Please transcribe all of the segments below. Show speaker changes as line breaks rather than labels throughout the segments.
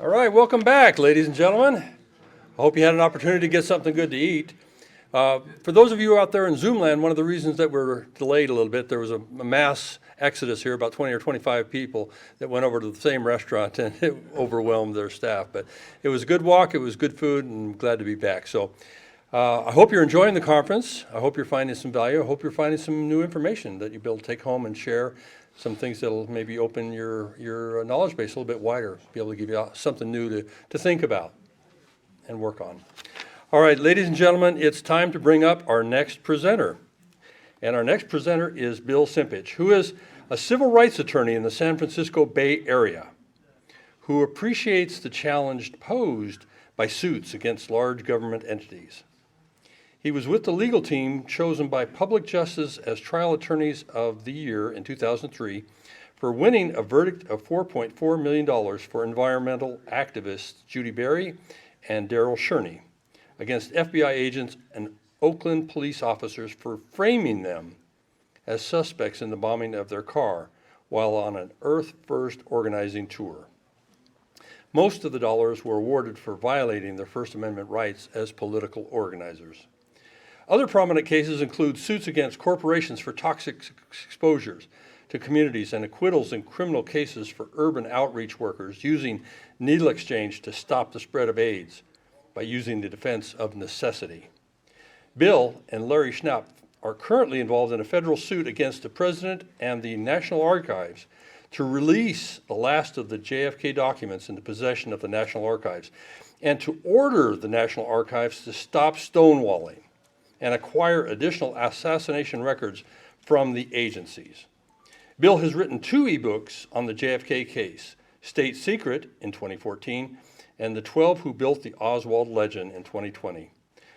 All right, welcome back, ladies and gentlemen. I hope you had an opportunity to get something good to eat. For those of you out there in Zoom land, one of the reasons that we're delayed a little bit, there was a mass exodus here, about 20 or 25 people that went over to the same restaurant, and it overwhelmed their staff. But it was a good walk, it was good food, and I'm glad to be back. So I hope you're enjoying the conference. I hope you're finding some value. I hope you're finding some new information that you'll be able to take home and share, some things that'll maybe open your knowledge base a little bit wider, be able to give you something new to think about and work on. All right, ladies and gentlemen, it's time to bring up our next presenter. And our next presenter is Bill Simpich, who is a civil rights attorney in the San Francisco Bay Area, who appreciates the challenge posed by suits against large government entities. He was with the legal team chosen by Public Justice as Trial Attorneys of the Year in 2003 for winning a verdict of $4.4 million for environmental activists Judy Berry and Daryl Sherney against FBI agents and Oakland police officers for framing them as suspects in the bombing of their car while on an Earth First organizing tour. Most of the dollars were awarded for violating their First Amendment rights as political organizers. Other prominent cases include suits against corporations for toxic exposures to communities and acquittals in criminal cases for urban outreach workers using needle exchange to stop the spread of AIDS by using the defense of necessity. Bill and Larry Schnapp are currently involved in a federal suit against the President and the National Archives to release the last of the JFK documents in the possession of the National Archives and to order the National Archives to stop stonewalling and acquire additional assassination records from the agencies. Bill has written 2 ebooks on the JFK case, State Secret in 2014 and The 12 Who Built the Oswald Legend in 2020.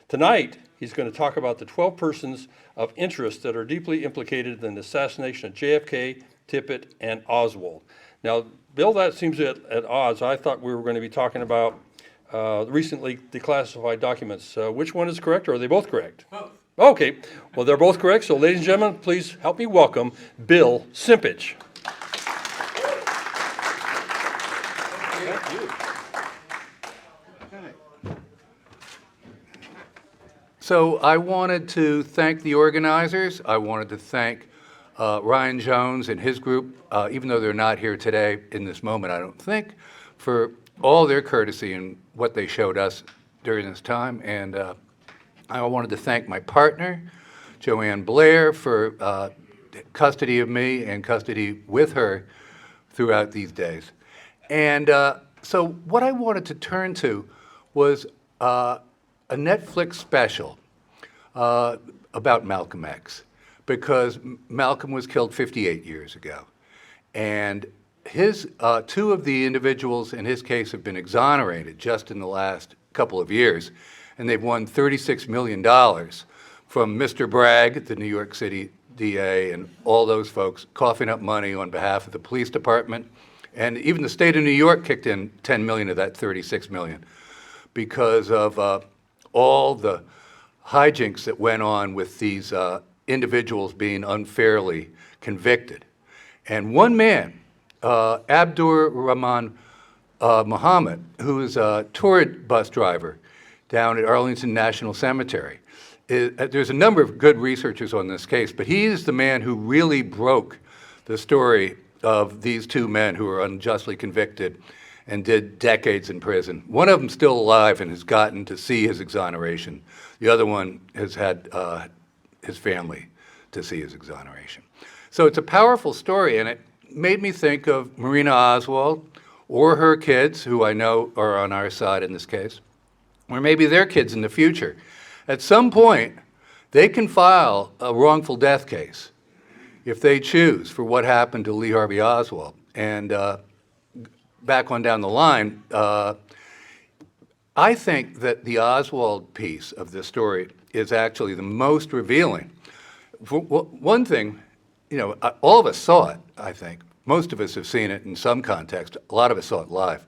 Tonight, he's going to talk about the 12 persons of interest that are deeply implicated in the assassination of JFK, Tippit, and Oswald. Now, Bill, that seems at odds. I thought we were going to be talking about recently declassified documents. Which one is correct, or are they both correct?
Both.
Okay, well, they're both correct. So, ladies and gentlemen, please help me welcome Bill Simpich.
Thank you. So I wanted to thank the organizers. I wanted to thank Ryan Jones and his group, even though they're not here today in this moment, I don't think, for all their courtesy and what they showed us during this time. And I wanted to thank my partner, Joanne Blair, for custody of me and custody with her throughout these days. And so what I wanted to turn to was a Netflix special about Malcolm X, because Malcolm was killed 58 years ago. And his 2 of the individuals in his case have been exonerated just in the last couple of years, and they've won $36 million from Mr. Bragg, the New York City DA, and all those folks coughing up money on behalf of the police department. And even the state of New York kicked in $10 million of that $36 million because of all the hijinks that went on with these individuals being unfairly convicted. And one man, Abdur Rahman Muhammad, who is a tour bus driver down at Arlington National Cemetery. There's a number of good researchers on this case, but he is the man who really broke the story of these 2 men who were unjustly convicted and did decades in prison. One of them still alive and has gotten to see his exoneration. The other one has had his family to see his exoneration. So it's a powerful story, and it made me think of Marina Oswald or her kids, who I know are on our side in this case, or maybe their kids in the future. At some point, they can file a wrongful death case if they choose for what happened to Lee Harvey Oswald. And back on down the line, I think that the Oswald piece of this story is actually the most revealing. For one thing, you know, all of us saw it, I think. Most of us have seen it in some context. A lot of us saw it live.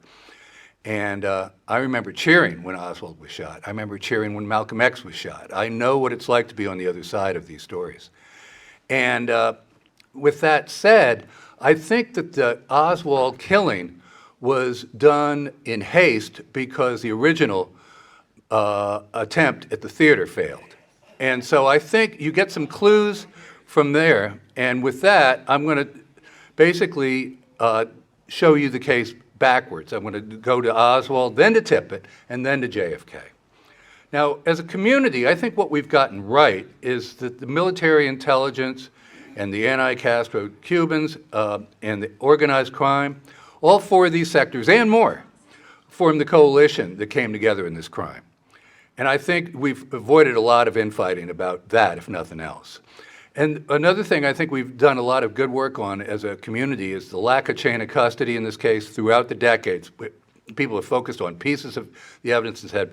And I remember cheering when Oswald was shot. I remember cheering when Malcolm X was shot. I know what it's like to be on the other side of these stories. And with that said, I think that the Oswald killing was done in haste because the original attempt at the theater failed. And so I think you get some clues from there. And with that, I'm going to basically show you the case backwards. I'm going to go to Oswald, then to Tippit, and then to JFK. Now, as a community, I think what we've gotten right is that the military intelligence and the anti-Castro Cubans and the organized crime, all four of these sectors and more, formed the coalition that came together in this crime. And I think we've avoided a lot of infighting about that, if nothing else. And another thing I think we've done a lot of good work on as a community is the lack of chain of custody in this case throughout the decades. People have focused on pieces of the evidence and said,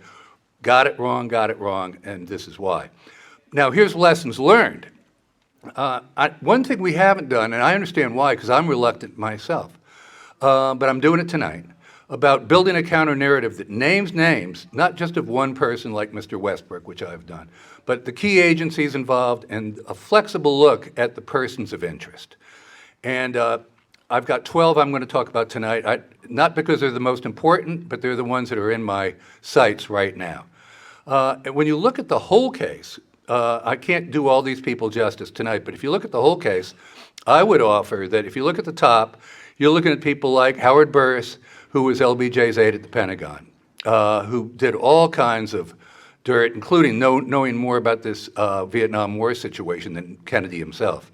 got it wrong, and this is why. Now, here's lessons learned. One thing we haven't done, and I understand why, because I'm reluctant myself, but I'm doing it tonight, about building a counter-narrative that names names, not just of one person like Mr. Westbrook, which I've done, but the key agencies involved and a flexible look at the persons of interest. And I've got 12 I'm going to talk about tonight, not because they're the most important, but they're the ones that are in my sights right now. When you look at the whole case, I can't do all these people justice tonight, but if you look at the whole case, I would offer that if you look at the top, you're looking at people like Howard Burris, who was LBJ's aide at the Pentagon, who did all kinds of dirt, including knowing more about this Vietnam War situation than Kennedy himself.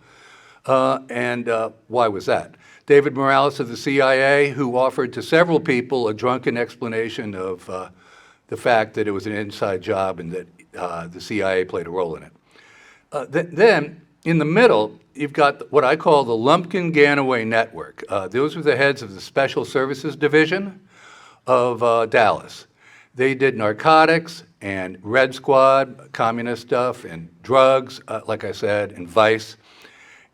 And why was that? David Morales of the CIA, who offered to several people a drunken explanation of the fact that it was an inside job and that the CIA played a role in it. Then, in the middle, you've got what I call the Lumpkin-Ganaway Network. Those were the heads of the Special Services Division of Dallas. They did narcotics and Red Squad, communist stuff, and drugs, like I said, and vice.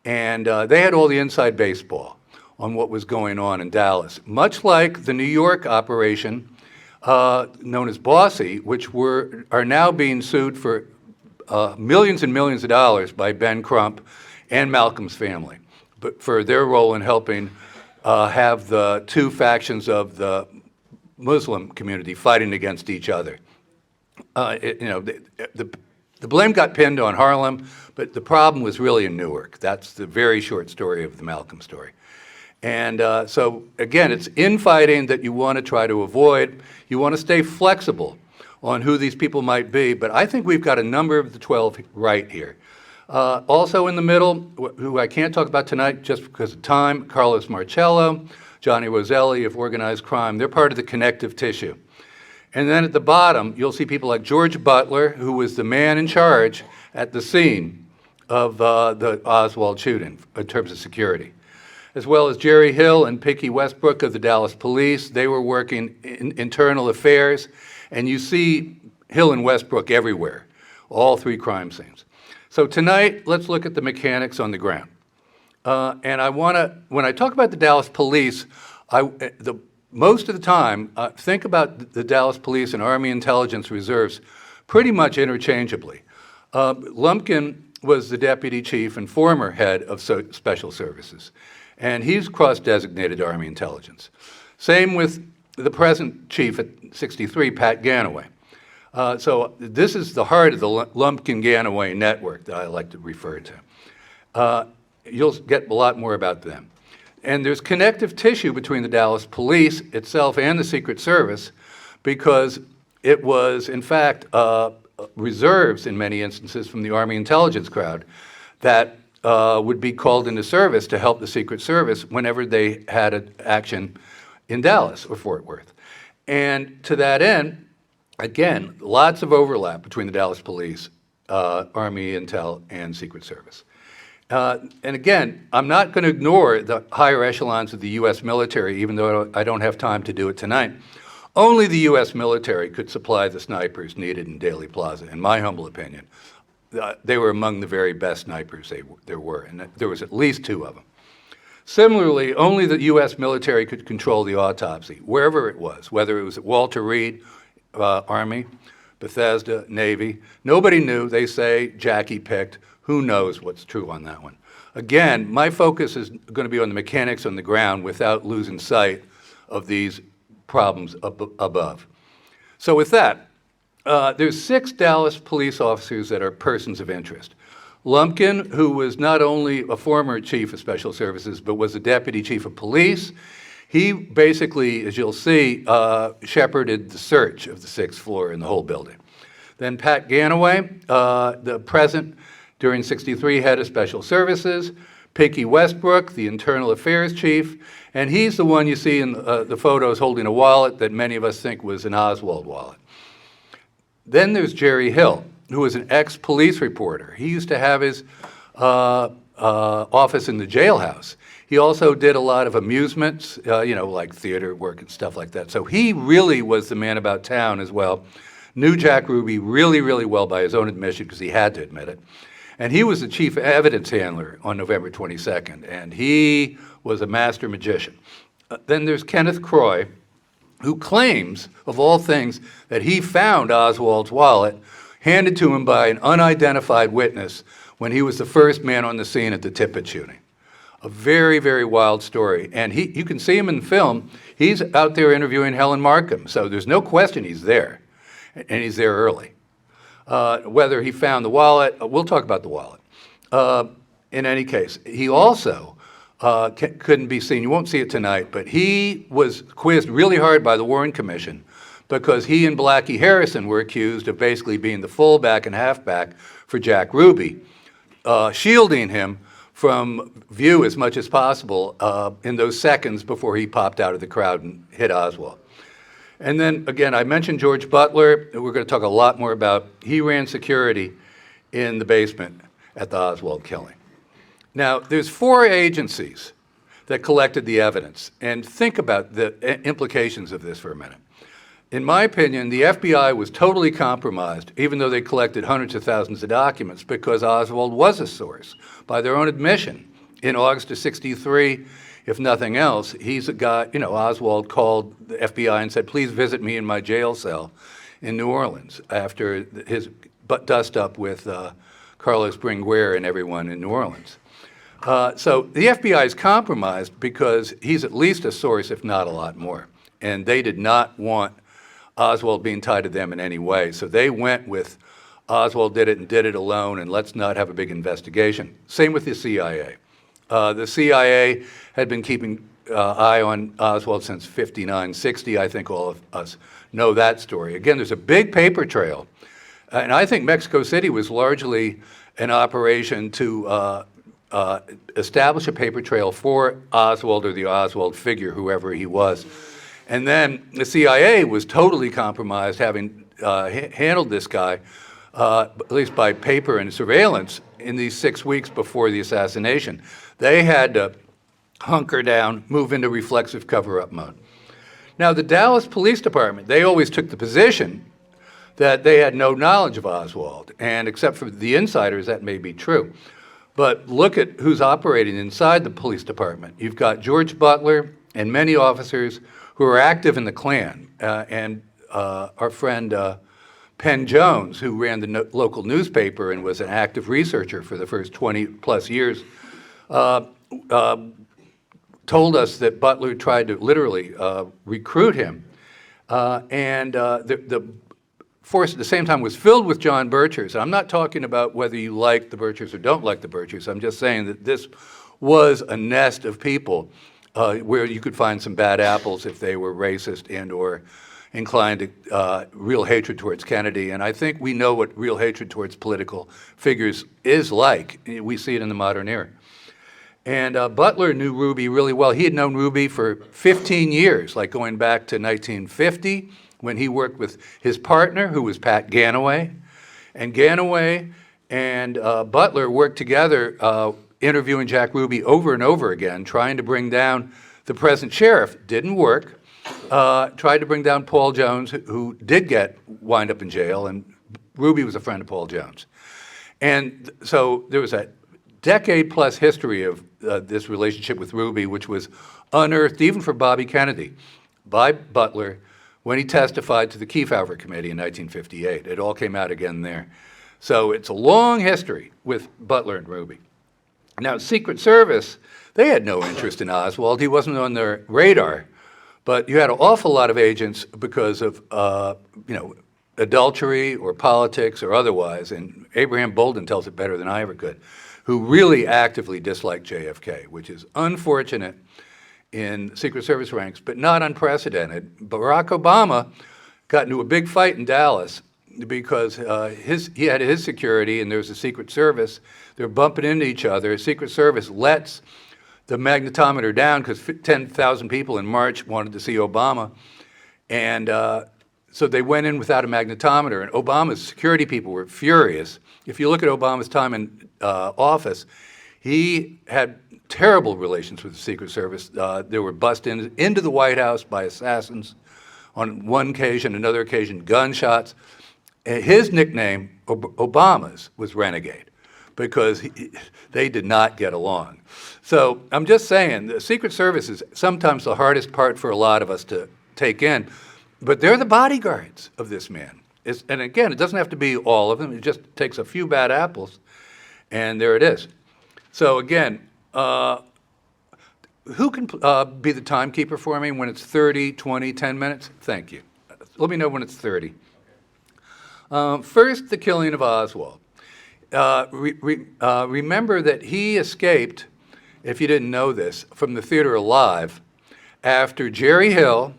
And they had all the inside baseball on what was going on in Dallas, much like the New York operation known as Bossy, which are now being sued for millions and millions of dollars by Ben Crump and Malcolm's family, but for their role in helping have the two factions of the Muslim community fighting against each other. The blame got pinned on Harlem, but the problem was really in Newark. That's the very short story of the Malcolm story. And so, again, it's infighting that you want to try to avoid. You want to stay flexible on who these people might be, but I think we've got a number of the 12 right here. Also in the middle, who I can't talk about tonight just because of time, Carlos Marcello, Johnny Roselli of organized crime. They're part of the connective tissue. And then at the bottom, you'll see people like George Butler, who was the man in charge at the scene of the Oswald shooting in terms of security, as well as Jerry Hill and Picky Westbrook of the Dallas Police. They were working in internal affairs, and you see Hill and Westbrook everywhere, all three crime scenes. So tonight, let's look at the mechanics on the ground. And I want to, when I talk about the Dallas Police, most of the time, think about the Dallas Police and Army Intelligence Reserves pretty much interchangeably. Lumpkin was the deputy chief and former head of Special Services, and he's cross-designated Army Intelligence. Same with the present chief at 63, Pat Ganaway. So this is the heart of the Lumpkin-Ganaway network that I like to refer to. You'll get a lot more about them. And there's connective tissue between the Dallas Police itself and the Secret Service because it was, in fact, reserves in many instances from the Army intelligence crowd that would be called into service to help the Secret Service whenever they had an action in Dallas or Fort Worth. And to that end, again, lots of overlap between the Dallas Police, Army Intel, and Secret Service. And again, I'm not going to ignore the higher echelons of the U.S. military, even though I don't have time to do it tonight. Only the U.S. military could supply the snipers needed in Dealey Plaza, in my humble opinion. They were among the very best snipers there were, and there was at least 2 of them. Similarly, only the U.S. military could control the autopsy, wherever it was, whether it was at Walter Reed, Army, Bethesda, Navy. Nobody knew. They say Jackie picked. Who knows what's true on that one? Again, my focus is going to be on the mechanics on the ground without losing sight of these problems above. So with that, there's 6 Dallas police officers that are persons of interest. Lumpkin, who was not only a former chief of special services, but was a deputy chief of police, he basically, as you'll see, shepherded the search of the 6th floor in the whole building. Then Pat Ganaway, the present during '63 head of special services, Pinky Westbrook, the internal affairs chief, and he's the one you see in the photos holding a wallet that many of us think was an Oswald wallet. Then there's Jerry Hill, who was an ex-police reporter. He used to have his office in the jailhouse. He also did a lot of amusements, like theater work and stuff like that. So he really was the man about town as well. Knew Jack Ruby really, really well by his own admission, because he had to admit it. And he was the chief evidence handler on November 22nd, and he was a master magician. Then there's Kenneth Croy, who claims, of all things, that he found Oswald's wallet handed to him by an unidentified witness when he was the first man on the scene at the Tippit shooting. A very, very wild story. And you can see him in film. He's out there interviewing Helen Markham, so there's no question he's there, and he's there early. Whether he found the wallet, we'll talk about the wallet. In any case, he also couldn't be seen. You won't see it tonight, but he was quizzed really hard by the Warren Commission because he and Blackie Harrison were accused of basically being the fullback and halfback for Jack Ruby, shielding him from view as much as possible in those seconds before he popped out of the crowd and hit Oswald. And then, again, I mentioned George Butler. We're going to talk a lot more about. He ran security in the basement at the Oswald killing. Now, there's 4 agencies that collected the evidence. And think about the implications of this for a minute. In my opinion, the FBI was totally compromised, even though they collected hundreds of thousands of documents, because Oswald was a source. By their own admission, in August of '63, if nothing else, he's a guy, Oswald called the FBI and said, please visit me in my jail cell in New Orleans after his dust-up with Carlos Bringuer and everyone in New Orleans. So the FBI is compromised because he's at least a source, if not a lot more. And they did not want Oswald being tied to them in any way. So they went with Oswald did it and did it alone, and let's not have a big investigation. Same with the CIA. The CIA had been keeping eye on Oswald since '59, '60. I think all of us know that story. Again, there's a big paper trail. And I think Mexico City was largely an operation to establish a paper trail for Oswald or the Oswald figure, whoever he was. And then the CIA was totally compromised, having handled this guy, at least by paper and surveillance, in these 6 weeks before the assassination. They had to hunker down, move into reflexive cover-up mode. Now, the Dallas Police Department, they always took the position that they had no knowledge of Oswald, and except for the insiders, that may be true. But look at who's operating inside the police department. You've got George Butler and many officers who are active in the Klan, and our friend Penn Jones, who ran the local newspaper and was an active researcher for the first 20-plus years, told us that Butler tried to literally recruit him. And the force at the same time was filled with John Birchers. I'm not talking about whether you like the Birchers or don't like the Birchers. I'm just saying that this was a nest of people where you could find some bad apples if they were racist and or inclined to real hatred towards Kennedy. And I think we know what real hatred towards political figures is like. We see it in the modern era. And Butler knew Ruby really well. He had known Ruby for 15 years, like going back to 1950, when he worked with his partner, who was Pat Ganaway. And Ganaway and Butler worked together, interviewing Jack Ruby over and over again, trying to bring down the present sheriff. Didn't work. Tried to bring down Paul Jones, who did wind up in jail, and Ruby was a friend of Paul Jones. And so there was a decade-plus history of this relationship with Ruby, which was unearthed even for Bobby Kennedy by Butler when he testified to the Kefauver Committee in 1958. It all came out again there. So it's a long history with Butler and Ruby. Now, Secret Service, they had no interest in Oswald. He wasn't on their radar. But you had an awful lot of agents because of, adultery or politics or otherwise, and Abraham Bolden tells it better than I ever could, who really actively disliked JFK, which is unfortunate in Secret Service ranks, but not unprecedented. Barack Obama got into a big fight in Dallas because he had his security and there's a Secret Service. They're bumping into each other. Secret Service lets the magnetometer down because 10,000 people in March wanted to see Obama. And so they went in without a magnetometer, and Obama's security people were furious. If you look at Obama's time in office, he had terrible relations with the Secret Service. There were bust-ins into the White House by assassins. On one occasion, another occasion, gunshots. His nickname, Obama's, was Renegade, because they did not get along. So I'm just saying, the Secret Service is sometimes the hardest part for a lot of us to take in, but they're the bodyguards of this man. And again, it doesn't have to be all of them. It just takes a few bad apples, and there it is. So again, who can be the timekeeper for me when it's 30, 20, 10 minutes? Thank you. Let me know when it's 30. First, the killing of Oswald. Remember that he escaped, if you didn't know this, from the theater alive after Jerry Hill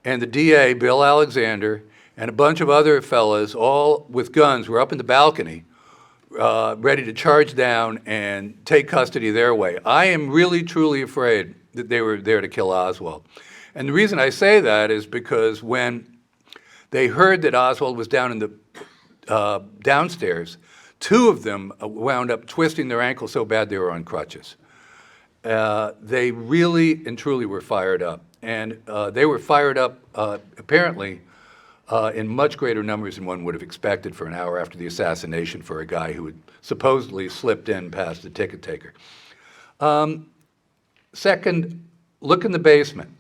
and the DA, Bill Alexander, and a bunch of other fellas, all with guns, were up in the balcony, ready to charge down and take custody their way. I am really, truly afraid that they were there to kill Oswald. And the reason I say that is because when they heard that Oswald was down in the downstairs, two of them wound up twisting their ankle so bad they were on crutches. They really and truly were fired up. And they were fired up, apparently, in much greater numbers than one would have expected for an hour after the assassination for a guy who had supposedly slipped in past the ticket taker. Second, look in the basement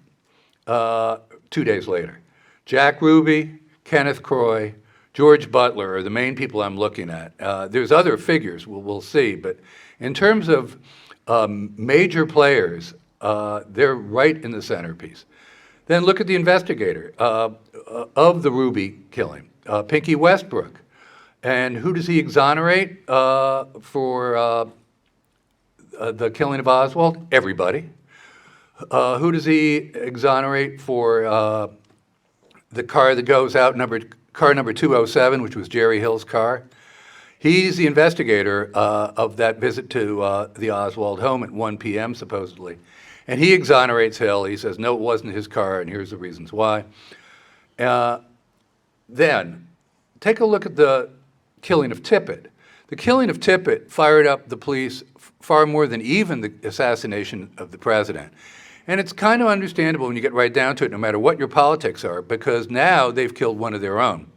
2 days later. Jack Ruby, Kenneth Croy, George Butler are the main people I'm looking at. There's other figures we'll see, but in terms of major players, they're right in the centerpiece. Then look at the investigator of the Ruby killing, Pinky Westbrook. And who does he exonerate for the killing of Oswald? Everybody. Who does he exonerate for the car that goes out, car number 207, which was Jerry Hill's car? He's the investigator of that visit to the Oswald home at 1 p.m., supposedly. And he exonerates Hill. He says, no, it wasn't his car, and here's the reasons why. Then, take a look at the killing of Tippit. The killing of Tippit fired up the police far more than even the assassination of the president. And it's kind of understandable when you get right down to it, no matter what your politics are, because now they've killed one of their own,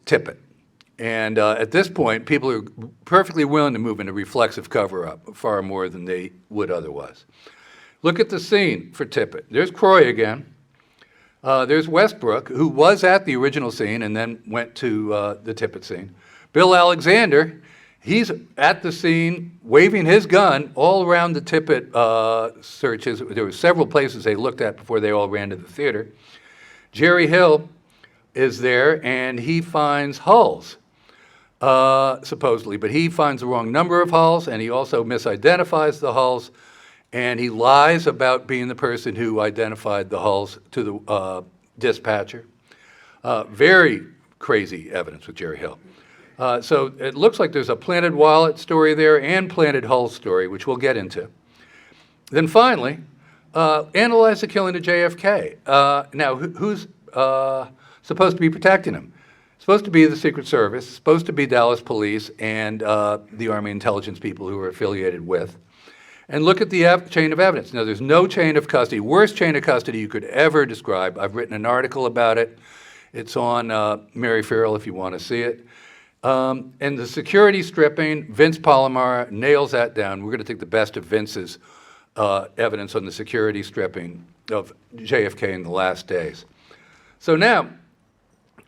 Tippit. And at this point, people are perfectly willing to move into reflexive cover-up far more than they would otherwise. Look at the scene for Tippit. There's Croy again. There's Westbrook, who was at the original scene and then went to the Tippit scene. Bill Alexander, he's at the scene waving his gun all around the Tippit searches. There were several places they looked at before they all ran to the theater. Jerry Hill is there, and he finds hulls, supposedly, but he finds the wrong number of hulls, and he also misidentifies the hulls. And he lies about being the person who identified the hulls to the dispatcher. Very crazy evidence with Jerry Hill. So it looks like there's a planted wallet story there and planted hull story, which we'll get into. Then finally, analyze the killing of JFK. Now, who's supposed to be protecting him? Supposed to be the Secret Service, supposed to be Dallas Police, and the Army intelligence people who are affiliated with. And look at the chain of evidence. Now, there's no chain of custody, worst chain of custody you could ever describe. I've written an article about it. It's on Mary Farrell if you want to see it. And the security stripping, Vince Palomar nails that down. We're going to take the best of Vince's evidence on the security stripping of JFK in the last days. So now,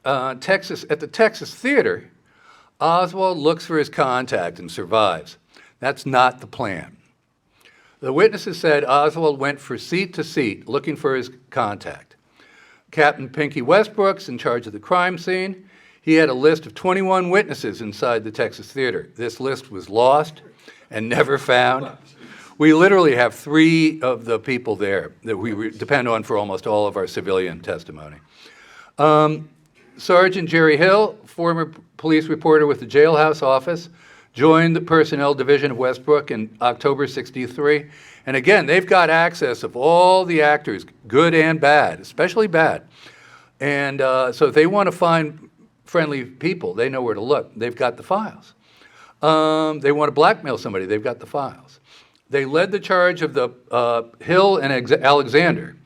at the Texas Theater, Oswald looks for his contact and survives. That's not the plan. The witnesses said Oswald went from seat to seat looking for his contact. Captain Pinky Westbrook's in charge of the crime scene. He had a list of 21 witnesses inside the Texas Theater. This list was lost and never found. We literally have 3 of the people there that we depend on for almost all of our civilian testimony. Sergeant Jerry Hill, former police reporter with the jailhouse office, joined the personnel division of Westbrook in October '63. And again, they've got access of all the actors, good and bad, especially bad. And so if they want to find friendly people, they know where to look. They've got the files. They want to blackmail somebody, they've got the files. They led the charge of the, Hill and Alexander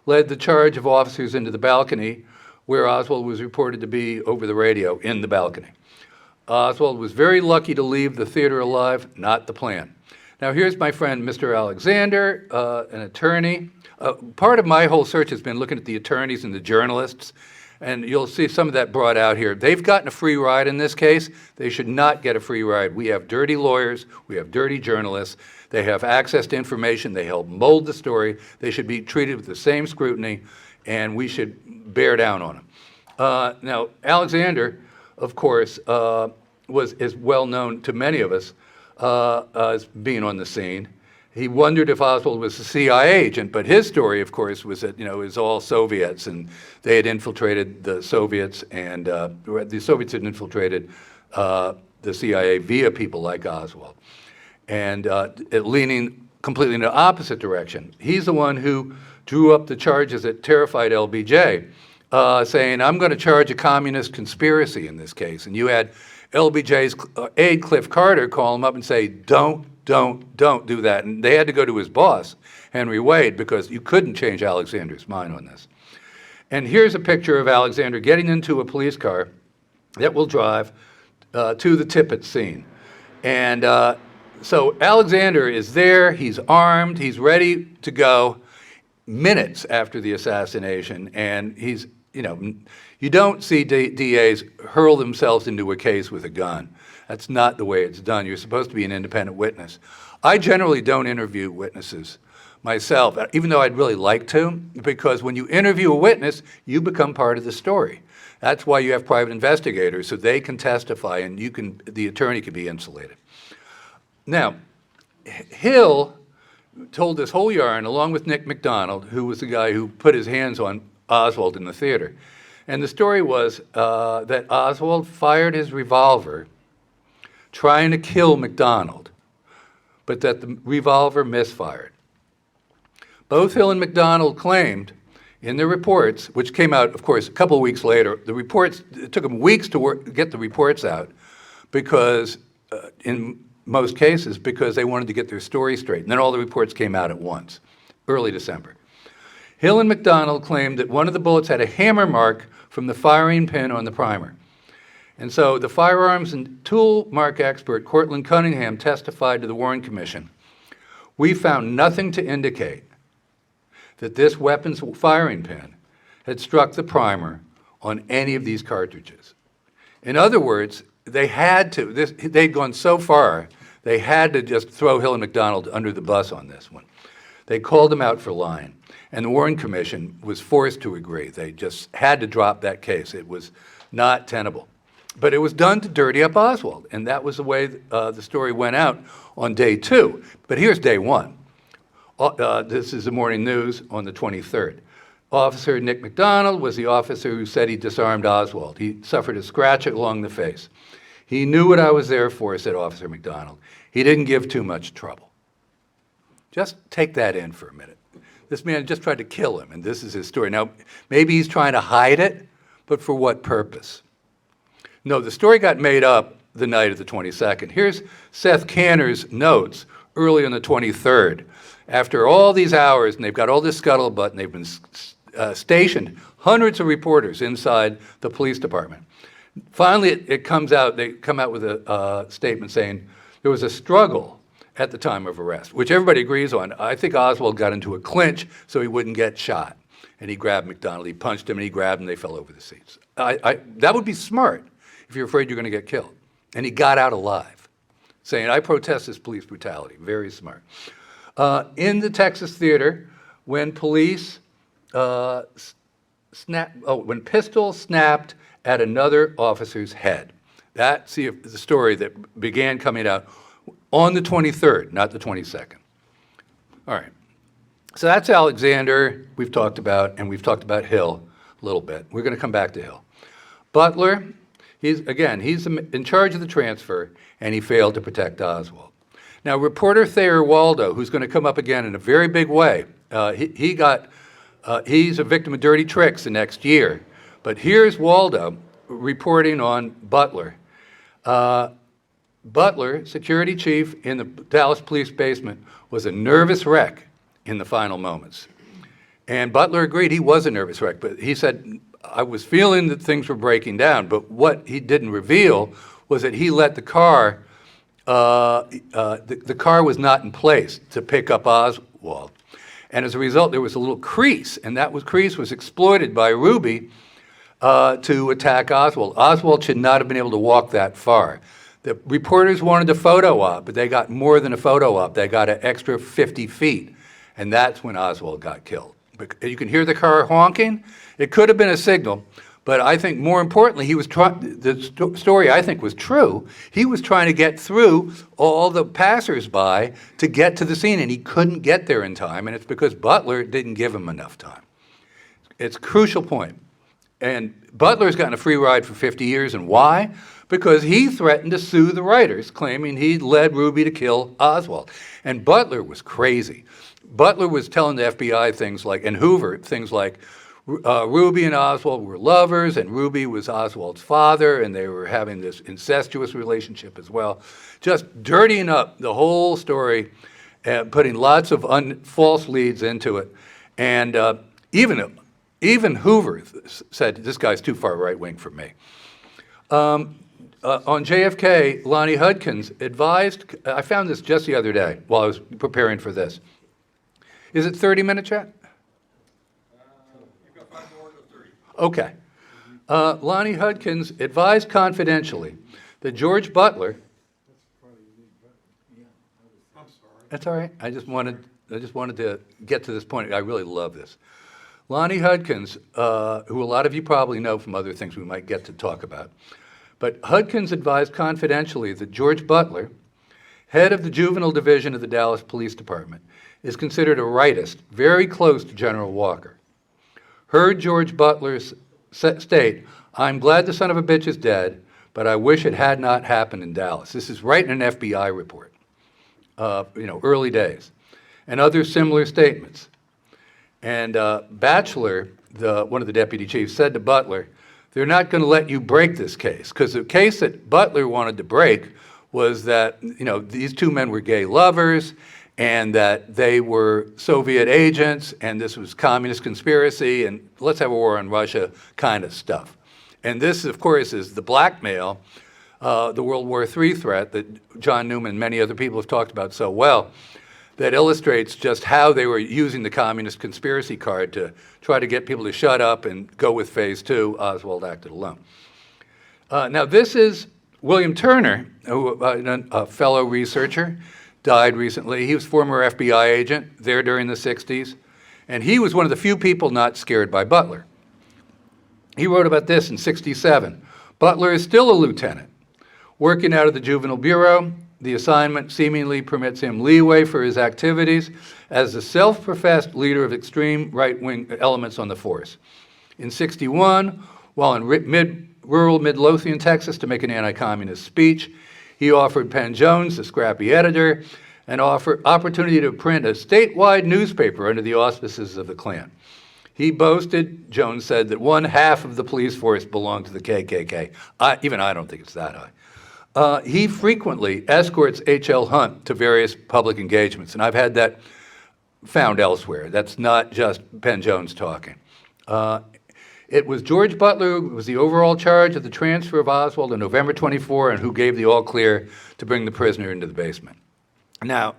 led the charge of officers into the balcony where Oswald was reported to be over the radio in the balcony. Oswald was very lucky to leave the theater alive, not the plan. Now here's my friend, Mr. Alexander, an attorney. Part of my whole search has been looking at the attorneys and the journalists, and you'll see some of that brought out here. They've gotten a free ride in this case. They should not get a free ride. We have dirty lawyers, we have dirty journalists. They have access to information, they help mold the story. They should be treated with the same scrutiny, and we should bear down on them. Now, Alexander, of course, is well known to many of us as being on the scene. He wondered if Oswald was a CIA agent, but his story, of course, was that, it was all Soviets, and they had infiltrated the Soviets, and the Soviets had infiltrated the CIA via people like Oswald, and leaning completely in the opposite direction. He's the one who drew up the charges that terrified LBJ, saying, I'm going to charge a communist conspiracy in this case. And you had LBJ's aide, Cliff Carter, call him up and say, don't do that. And they had to go to his boss, Henry Wade, because you couldn't change Alexander's mind on this. And here's a picture of Alexander getting into a police car that will drive to the Tippett scene. And so Alexander is there, he's armed, he's ready to go minutes after the assassination, and he's, you don't see DAs hurl themselves into a case with a gun. That's not the way it's done. You're supposed to be an independent witness. I generally don't interview witnesses myself, even though I'd really like to, because when you interview a witness, you become part of the story. That's why you have private investigators, so they can testify and the attorney can be insulated. Now, Hill told this whole yarn along with Nick McDonald, who was the guy who put his hands on Oswald in the theater. And the story was that Oswald fired his revolver trying to kill McDonald, but that the revolver misfired. Both Hill and McDonald claimed in their reports, which came out, of course, a couple of weeks later, the reports, it took them weeks to get the reports out because, in most cases, because they wanted to get their story straight. And then all the reports came out at once, early December. Hill and McDonald claimed that one of the bullets had a hammer mark from the firing pin on the primer. And so the firearms and tool mark expert, Cortland Cunningham, testified to the Warren Commission. We found nothing to indicate that this weapon's firing pin had struck the primer on any of these cartridges. In other words, they had to, they'd gone so far, they had to just throw Hill and McDonald under the bus on this one. They called them out for lying, and the Warren Commission was forced to agree. They just had to drop that case. It was not tenable. But it was done to dirty up Oswald, and that was the way the story went out on day 2. But here's day 1. This is the morning news on the 23rd. Officer Nick McDonald was the officer who said he disarmed Oswald. He suffered a scratch along the face. He knew what I was there for, said Officer McDonald. He didn't give too much trouble. Just take that in for a minute. This man just tried to kill him, and this is his story. Now, maybe he's trying to hide it, but for what purpose? No, the story got made up the night of the 22nd. Here's Seth Canner's notes early on the 23rd. After all these hours, and they've got all this scuttlebutt, and they've been stationed hundreds of reporters inside the police department. Finally, it comes out, they come out with a statement saying there was a struggle at the time of arrest, which everybody agrees on. I think Oswald got into a clinch so he wouldn't get shot. And he grabbed McDonald, he punched him, and he grabbed him, they fell over the seats. That would be smart if you're afraid you're gonna get killed. And he got out alive, saying, I protest this police brutality. Very smart. in the Texas theater when police when pistol snapped at another officer's head. That's the story that began coming out on the 23rd, not the 22nd. All right. So that's Alexander we've talked about, and we've talked about Hill a little bit. We're going to come back to Hill. Butler, he's in charge of the transfer, and he failed to protect Oswald. Now, reporter Thayer Waldo, who's going to come up again in a very big way, he's a victim of dirty tricks the next year. But here's Waldo reporting on Butler. Butler, security chief in the Dallas police basement, was a nervous wreck in the final moments. And Butler agreed he was a nervous wreck, but he said, I was feeling that things were breaking down, but what he didn't reveal was that he let the car was not in place to pick up Oswald. And as a result, there was a little crease, and that crease was exploited by Ruby to attack Oswald. Oswald should not have been able to walk that far. The reporters wanted a photo op, but they got more than a photo op. They got an extra 50 feet, and that's when Oswald got killed. You can hear the car honking. It could have been a signal, but I think more importantly, the story I think was true. He was trying to get through all the passersby to get to the scene, and he couldn't get there in time, and it's because Butler didn't give him enough time. It's a crucial point. And Butler's gotten a free ride for 50 years, and why? Because he threatened to sue the writers, claiming he'd led Ruby to kill Oswald. And Butler was crazy. Butler was telling the FBI things like, and Hoover, things like, Ruby and Oswald were lovers, and Ruby was Oswald's father, and they were having this incestuous relationship as well. Just dirtying up the whole story, putting lots of false leads into it. And even Hoover said, this guy's too far right-wing for me. On JFK, Lonnie Hudkins advised, I found this just the other day while I was preparing for this. Is it 30-minute chat?
You've got 5 more to 30.
Okay. Lonnie Hudkins advised confidentially that George Butler.
I'm sorry.
That's all right. I just wanted to get to this point. I really love this. Lonnie Hudkins, who a lot of you probably know from other things we might get to talk about, but Hudkins advised confidentially that George Butler, head of the juvenile division of the Dallas Police Department, is considered a rightist, very close to General Walker. Heard George Butler state, I'm glad the son of a bitch is dead, but I wish it had not happened in Dallas. This is right in an FBI report, early days, and other similar statements. And Batchelor, one of the deputy chiefs, said to Butler, they're not going to let you break this case, because the case that Butler wanted to break was that, these two men were gay lovers, and that they were Soviet agents, and this was communist conspiracy, and let's have a war on Russia kind of stuff. And this, of course, is the blackmail, the World War III threat that John Newman and many other people have talked about so well, that illustrates just how they were using the communist conspiracy card to try to get people to shut up and go with phase 2. Oswald acted alone. Now, this is William Turner, a fellow researcher, died recently. He was former FBI agent there during the 60s, and he was one of the few people not scared by Butler. He wrote about this in '67. Butler is still a lieutenant, working out of the Juvenile Bureau. The assignment seemingly permits him leeway for his activities as the self-professed leader of extreme right-wing elements on the force. In '61, while in rural Midlothian, Texas, to make an anti-communist speech, he offered Penn Jones, the scrappy editor, an opportunity to print a statewide newspaper under the auspices of the Klan. He boasted, Jones said, that 1/2 of the police force belonged to the KKK. Even I don't think it's that high. He frequently escorts H.L. Hunt to various public engagements, and I've had that found elsewhere. That's not just Penn Jones talking. It was George Butler who was the overall charge of the transfer of Oswald on November 24 and who gave the all clear to bring the prisoner into the basement. Now,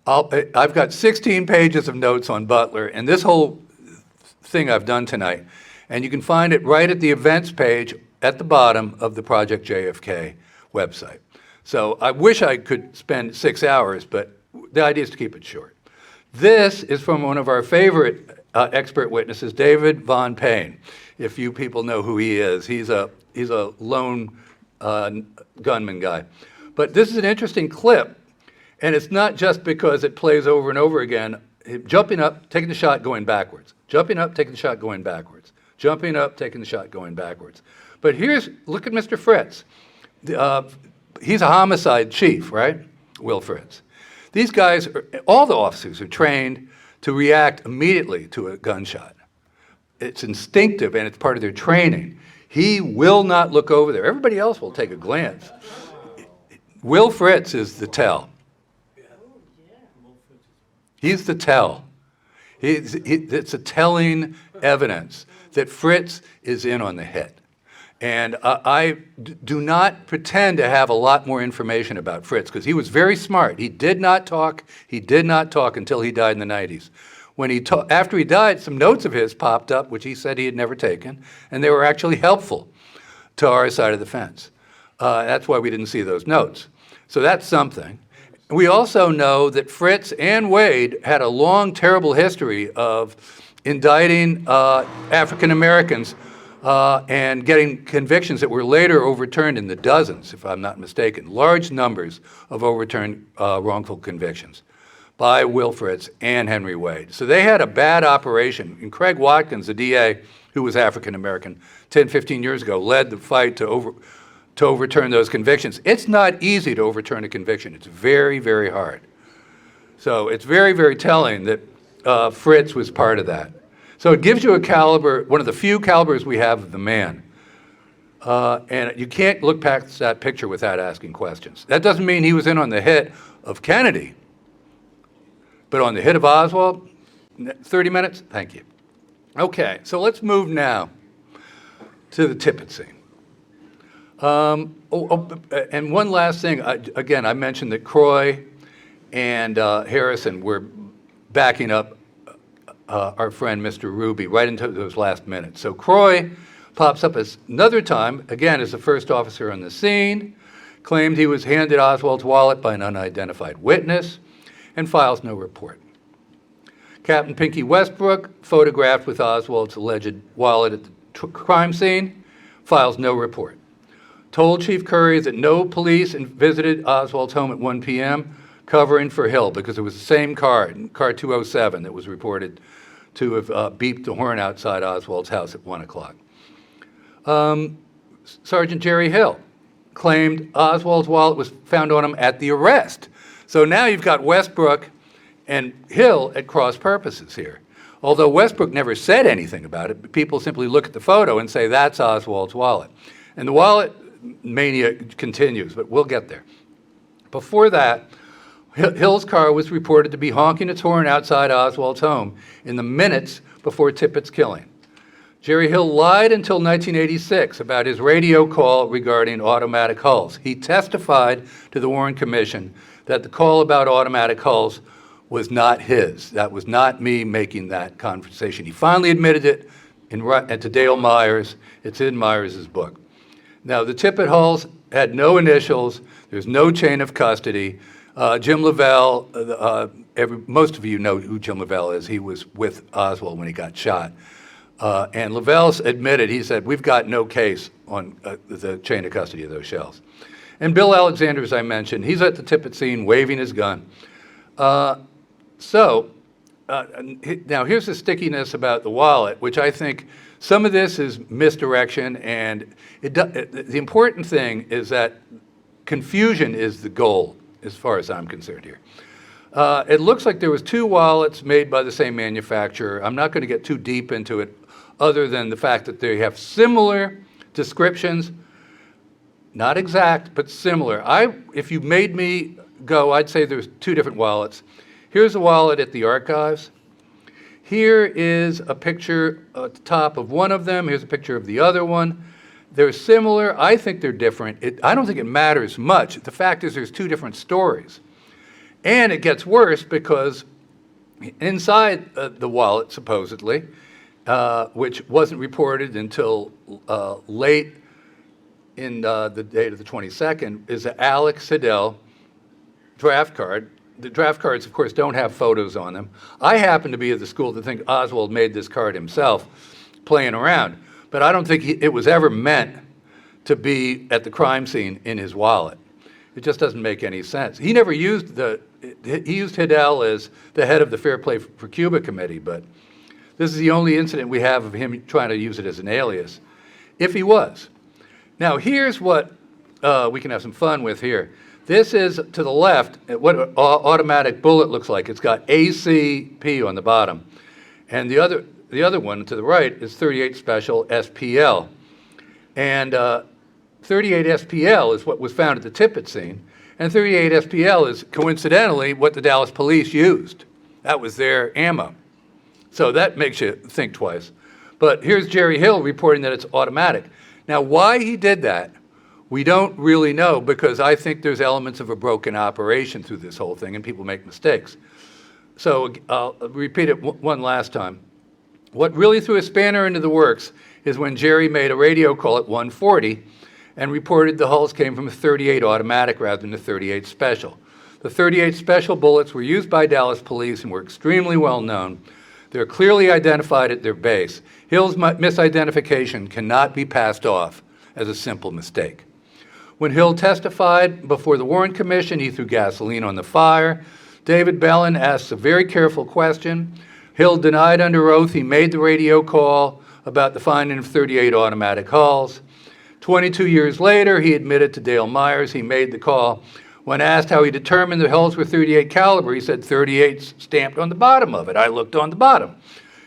I've got 16 pages of notes on Butler, and this whole thing I've done tonight, and you can find it right at the events page at the bottom of the Project JFK website. So I wish I could spend 6 hours, but the idea is to keep it short. This is from one of our favorite expert witnesses, David Von Payne. If you people know who he is, he's a lone gunman guy. But this is an interesting clip, and it's not just because it plays over and over again, jumping up, taking the shot, going backwards. Jumping up, taking the shot, going backwards. Jumping up, taking the shot, going backwards. But look at Mr. Fritz. He's a homicide chief, right? Will Fritz. These guys, all the officers are trained to react immediately to a gunshot. It's instinctive and it's part of their training. He will not look over there. Everybody else will take a glance. Will Fritz is the tell. He's the tell. It's a telling evidence that Fritz is in on the hit. And I do not pretend to have a lot more information about Fritz, because he was very smart. He did not talk until he died in the 90s. After he died, some notes of his popped up, which he said he had never taken, and they were actually helpful to our side of the fence. That's why we didn't see those notes. So that's something. We also know that Fritz and Wade had a long, terrible history of indicting African Americans and getting convictions that were later overturned in the dozens, if I'm not mistaken, large numbers of overturned wrongful convictions by Will Fritz and Henry Wade. So they had a bad operation. And Craig Watkins, the DA, who was African American 10, 15 years ago, led the fight to overturn those convictions. It's not easy to overturn a conviction. It's very, very hard. So it's very, very telling that Fritz was part of that. So it gives you a caliber, one of the few calibers we have of the man. And you can't look past that picture without asking questions. That doesn't mean he was in on the hit of Kennedy, but on the hit of Oswald, 30 minutes? Thank you. Okay, so let's move now to the Tippit scene. And one last thing, again, I mentioned that Croy and Harrison were backing up our friend Mr. Ruby right into those last minutes. So Croy pops up as another time, again as the first officer on the scene, claimed he was handed Oswald's wallet by an unidentified witness, and files no report. Captain Pinky Westbrook, photographed with Oswald's alleged wallet at the crime scene, files no report. Told Chief Curry that no police visited Oswald's home at 1 p.m., covering for Hill, because it was the same car 207, that was reported to have beeped the horn outside Oswald's house at 1 o'clock. Sergeant Jerry Hill claimed Oswald's wallet was found on him at the arrest. So now you've got Westbrook and Hill at cross purposes here. Although Westbrook never said anything about it, people simply look at the photo and say that's Oswald's wallet. And the wallet mania continues, but we'll get there. Before that, Hill's car was reported to be honking its horn outside Oswald's home in the minutes before Tippit's killing. Jerry Hill lied until 1986 about his radio call regarding automatic hulls. He testified to the Warren Commission that the call about automatic hulls was not his. That was not me making that conversation. He finally admitted it to Dale Myers. It's in Myers' book. Now, the Tippit hulls had no initials. There's no chain of custody. Jim Lavelle, most of you know who Jim Lavelle is. He was with Oswald when he got shot. And Lavelle admitted, he said, we've got no case on the chain of custody of those shells. And Bill Alexander, as I mentioned, he's at the Tippit scene waving his gun. Now here's the stickiness about the wallet, which I think some of this is misdirection, and the important thing is that confusion is the goal, as far as I'm concerned here. It looks like there was two wallets made by the same manufacturer. I'm not going to get too deep into it, other than the fact that they have similar descriptions, not exact, but similar. If you made me go, I'd say there's two different wallets. Here's a wallet at the archives. Here is a picture at the top of one of them. Here's a picture of the other one. They're similar. I think they're different. I don't think it matters much. The fact is there's two different stories. And it gets worse because inside the wallet, supposedly, which wasn't reported until late in the date of the 22nd, is an Alex Siddell draft card the draft cards, of course, don't have photos on them. I happen to be at the school that think Oswald made this card himself, playing around. But I don't think it was ever meant to be at the crime scene in his wallet. It just doesn't make any sense. He never used he used Hidell as the head of the Fair Play for Cuba committee, but this is the only incident we have of him trying to use it as an alias, if he was. Now, here's what we can have some fun with here. This is, to the left, what an automatic bullet looks like. It's got ACP on the bottom. And the other one to the right is 38 Special SPL. And 38 SPL is what was found at the Tippit scene. And 38 SPL is, coincidentally, what the Dallas police used. That was their ammo. So that makes you think twice. But here's Jerry Hill reporting that it's automatic. Now, why he did that, we don't really know, because I think there's elements of a broken operation through this whole thing, and people make mistakes. So I'll repeat it one last time. What really threw a spanner into the works is when Jerry made a radio call at 1:40 and reported the hulls came from a 38 automatic rather than a 38 special. The 38 special bullets were used by Dallas police and were extremely well known. They're clearly identified at their base. Hill's misidentification cannot be passed off as a simple mistake. When Hill testified before the Warren Commission, he threw gasoline on the fire. David Bellin asked a very careful question. Hill denied under oath he made the radio call about the finding of 38 automatic hulls. 22 years later, he admitted to Dale Myers he made the call. When asked how he determined the hulls were 38 caliber, he said 38 stamped on the bottom of it. I looked on the bottom.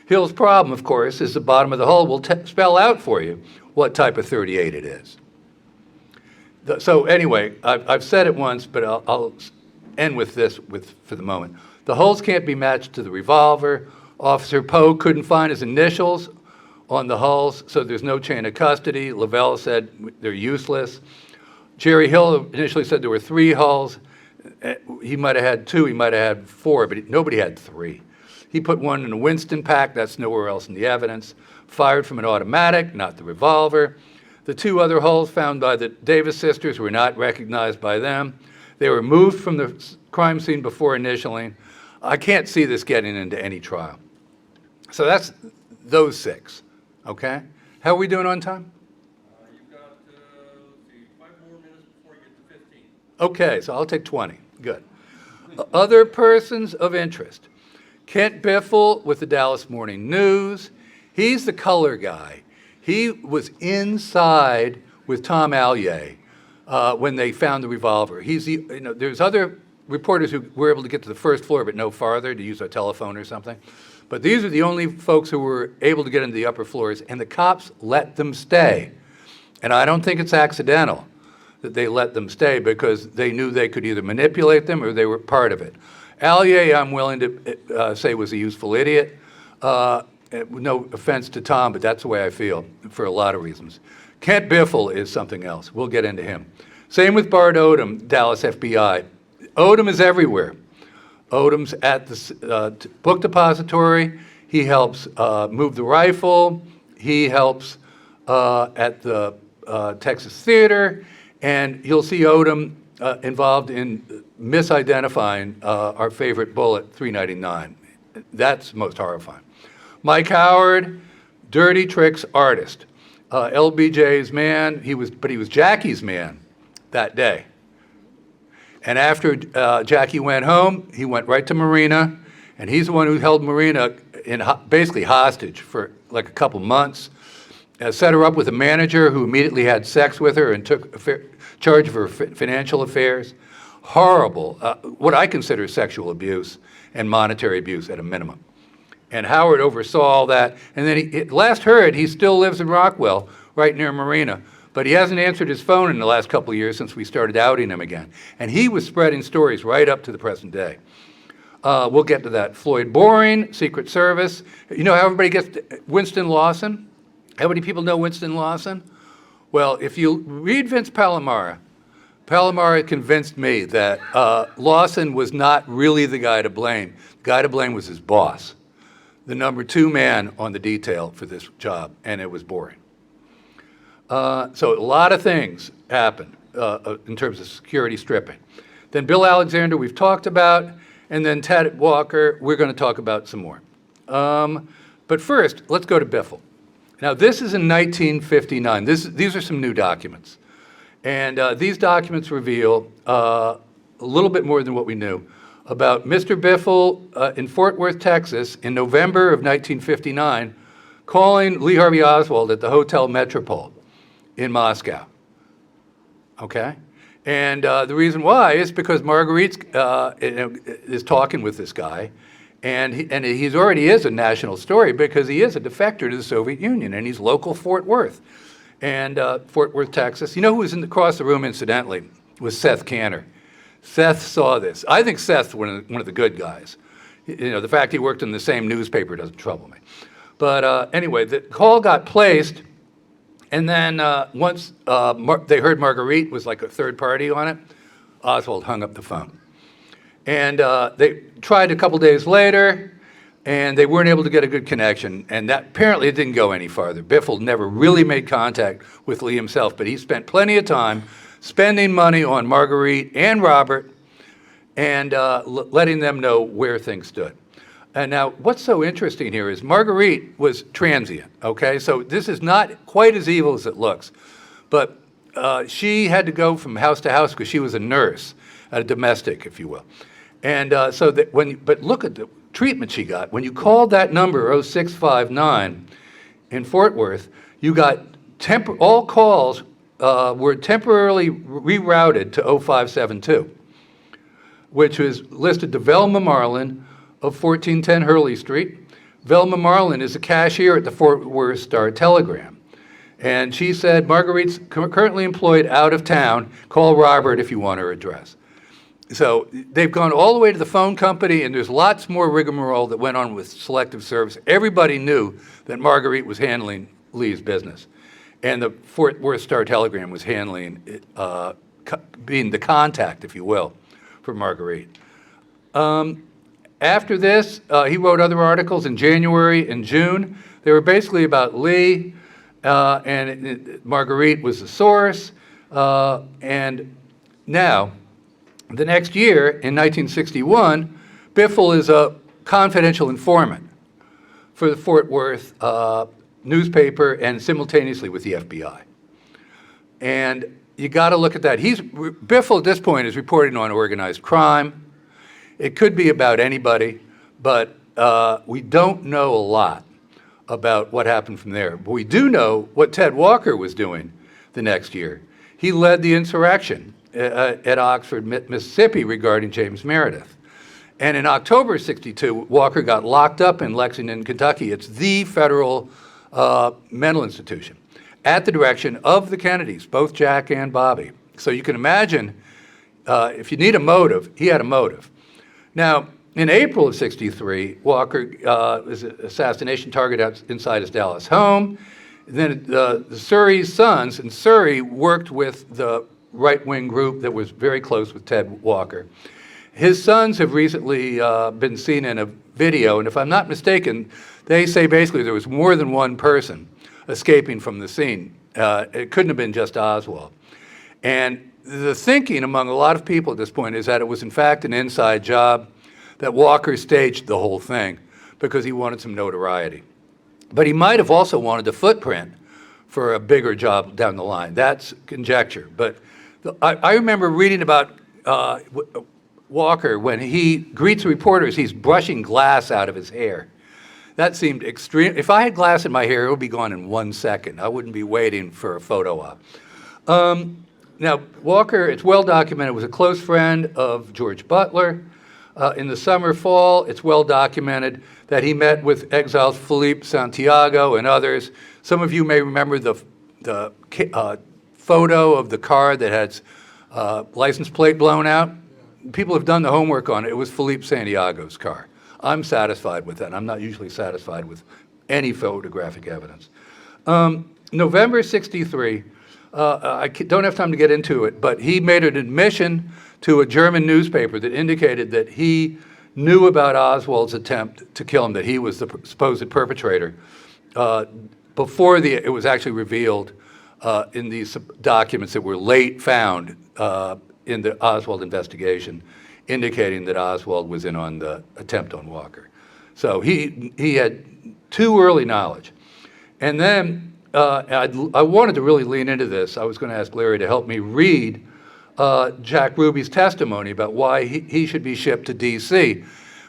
Hill's problem, of course, is the bottom of the hull will spell out for you what type of 38 it is. So anyway, I've said it once, but I'll end with this for the moment. The hulls can't be matched to the revolver. Officer Poe couldn't find his initials on the hulls, so there's no chain of custody. Lavelle said they're useless. Jerry Hill initially said there were 3 hulls. He might have had 2, he might have had 4, but nobody had 3. He put one in a Winston pack, that's nowhere else in the evidence. Fired from an automatic, not the revolver. The 2 other hulls found by the Davis sisters were not recognized by them. They were moved from the crime scene before initialing. I can't see this getting into any trial. So that's those 6, okay? How are we doing on time?
You've got, let's see, 5 more minutes before you get to 15.
Okay, so I'll take 20. Good. Other persons of interest. Kent Biffle with the Dallas Morning News. He's the color guy. He was inside with Tom Allier when they found the revolver. There's other reporters who were able to get to the first floor but no farther to use a telephone or something. But these are the only folks who were able to get into the upper floors, and the cops let them stay. And I don't think it's accidental that they let them stay, because they knew they could either manipulate them or they were part of it. Allier, I'm willing to say, was a useful idiot. No offense to Tom, but that's the way I feel for a lot of reasons. Kent Biffle is something else. We'll get into him. Same with Bart Odom, Dallas FBI. Odom is everywhere. Odom's at the book depository. He helps move the rifle. He helps at the Texas Theater. And you'll see Odom involved in misidentifying our favorite bullet, 399. That's most horrifying. Mike Howard, dirty tricks artist. LBJ's man, but he was Jackie's man that day. And after Jackie went home, he went right to Marina, and he's the one who held Marina basically hostage for like a couple months. Set her up with a manager who immediately had sex with her and took charge of her financial affairs. Horrible, what I consider sexual abuse and monetary abuse at a minimum. And Howard oversaw all that. And then last heard, he still lives in Rockwell, right near Marina. But he hasn't answered his phone in the last couple of years since we started outing him again. And he was spreading stories right up to the present day. We'll get to that. Floyd Boring, Secret Service. You know how everybody gets Winston Lawson? How many people know Winston Lawson? Well, if you read Vince Palomara convinced me that Lawson was not really the guy to blame. The guy to blame was his boss, the number 2 man on the detail for this job, and it was Boring. So a lot of things happened in terms of security stripping. Then Bill Alexander, we've talked about. And then Ted Walker, we're going to talk about some more. But first, let's go to Biffle. Now, this is in 1959. These are some new documents. And these documents reveal a little bit more than what we knew about Mr. Biffle in Fort Worth, Texas, in November of 1959, calling Lee Harvey Oswald at the Hotel Metropole in Moscow. Okay? And the reason why is because Marguerite is talking with this guy, and he's already is a national story because he is a defector to the Soviet Union, and he's local Fort Worth. And Fort Worth, Texas. You know who was across the room, incidentally, was Seth Canner. Seth saw this. I think Seth's one of the good guys. You know, the fact he worked in the same newspaper doesn't trouble me. But anyway, the call got placed, and then once they heard Marguerite was like a third party on it, Oswald hung up the phone. And they tried a couple days later, and they weren't able to get a good connection, and that apparently it didn't go any farther. Biffle never really made contact with Lee himself, but he spent plenty of time spending money on Marguerite and Robert and letting them know where things stood. And now, what's so interesting here is Marguerite was transient, okay? So this is not quite as evil as it looks, but she had to go from house to house because she was a nurse, a domestic, if you will. And but look at the treatment she got. When you called that number, 0659, in Fort Worth, you got all calls were temporarily rerouted to 0572, which was listed to Velma Marlin of 1410 Hurley Street. Velma Marlin is a cashier at the Fort Worth Star-Telegram. And she said, Marguerite's currently employed out of town. Call Robert if you want her address. So they've gone all the way to the phone company, and there's lots more rigmarole that went on with Selective Service. Everybody knew that Marguerite was handling Lee's business. And the Fort Worth Star-Telegram was handling, being the contact, if you will, for Marguerite. After this, he wrote other articles in January and June. They were basically about Lee, and Marguerite was the source. And now, the next year, in 1961, Biffle is a confidential informant for the Fort Worth newspaper and simultaneously with the FBI. And you got to look at that. Biffle at this point is reporting on organized crime. It could be about anybody, but we don't know a lot about what happened from there. But we do know what Ted Walker was doing the next year. He led the insurrection at Oxford, Mississippi regarding James Meredith. And in October '62, Walker got locked up in Lexington, Kentucky. It's the federal mental institution at the direction of the Kennedys, both Jack and Bobby. So you can imagine, if you need a motive, he had a motive. Now, in April of '63, Walker was an assassination target inside his Dallas home. Then the Surrey's sons, and Surrey worked with the right-wing group that was very close with Ted Walker. His sons have recently been seen in a video, and if I'm not mistaken, they say basically there was more than one person escaping from the scene. It couldn't have been just Oswald. And the thinking among a lot of people at this point is that it was in fact an inside job, that Walker staged the whole thing because he wanted some notoriety. But he might have also wanted a footprint for a bigger job down the line. That's conjecture. But I remember reading about Walker when he greets reporters, he's brushing glass out of his hair. That seemed extreme. If I had glass in my hair, it would be gone in 1 second. I wouldn't be waiting for a photo op. Now, Walker, it's well documented, was a close friend of George Butler. In the summer, fall, it's well documented that he met with exiled Philippe Santiago and others. Some of you may remember the photo of the car that had license plate blown out. People have done the homework on it. It was Philippe Santiago's car. I'm satisfied with that. I'm not usually satisfied with any photographic evidence. November '63, I don't have time to get into it, but he made an admission to a German newspaper that indicated that he knew about Oswald's attempt to kill him, that he was the supposed perpetrator, before it was actually revealed in these documents that were late found in the Oswald investigation, indicating that Oswald was in on the attempt on Walker. So he had too early knowledge. And then I wanted to really lean into this. I was going to ask Larry to help me read Jack Ruby's testimony about why he should be shipped to D.C.,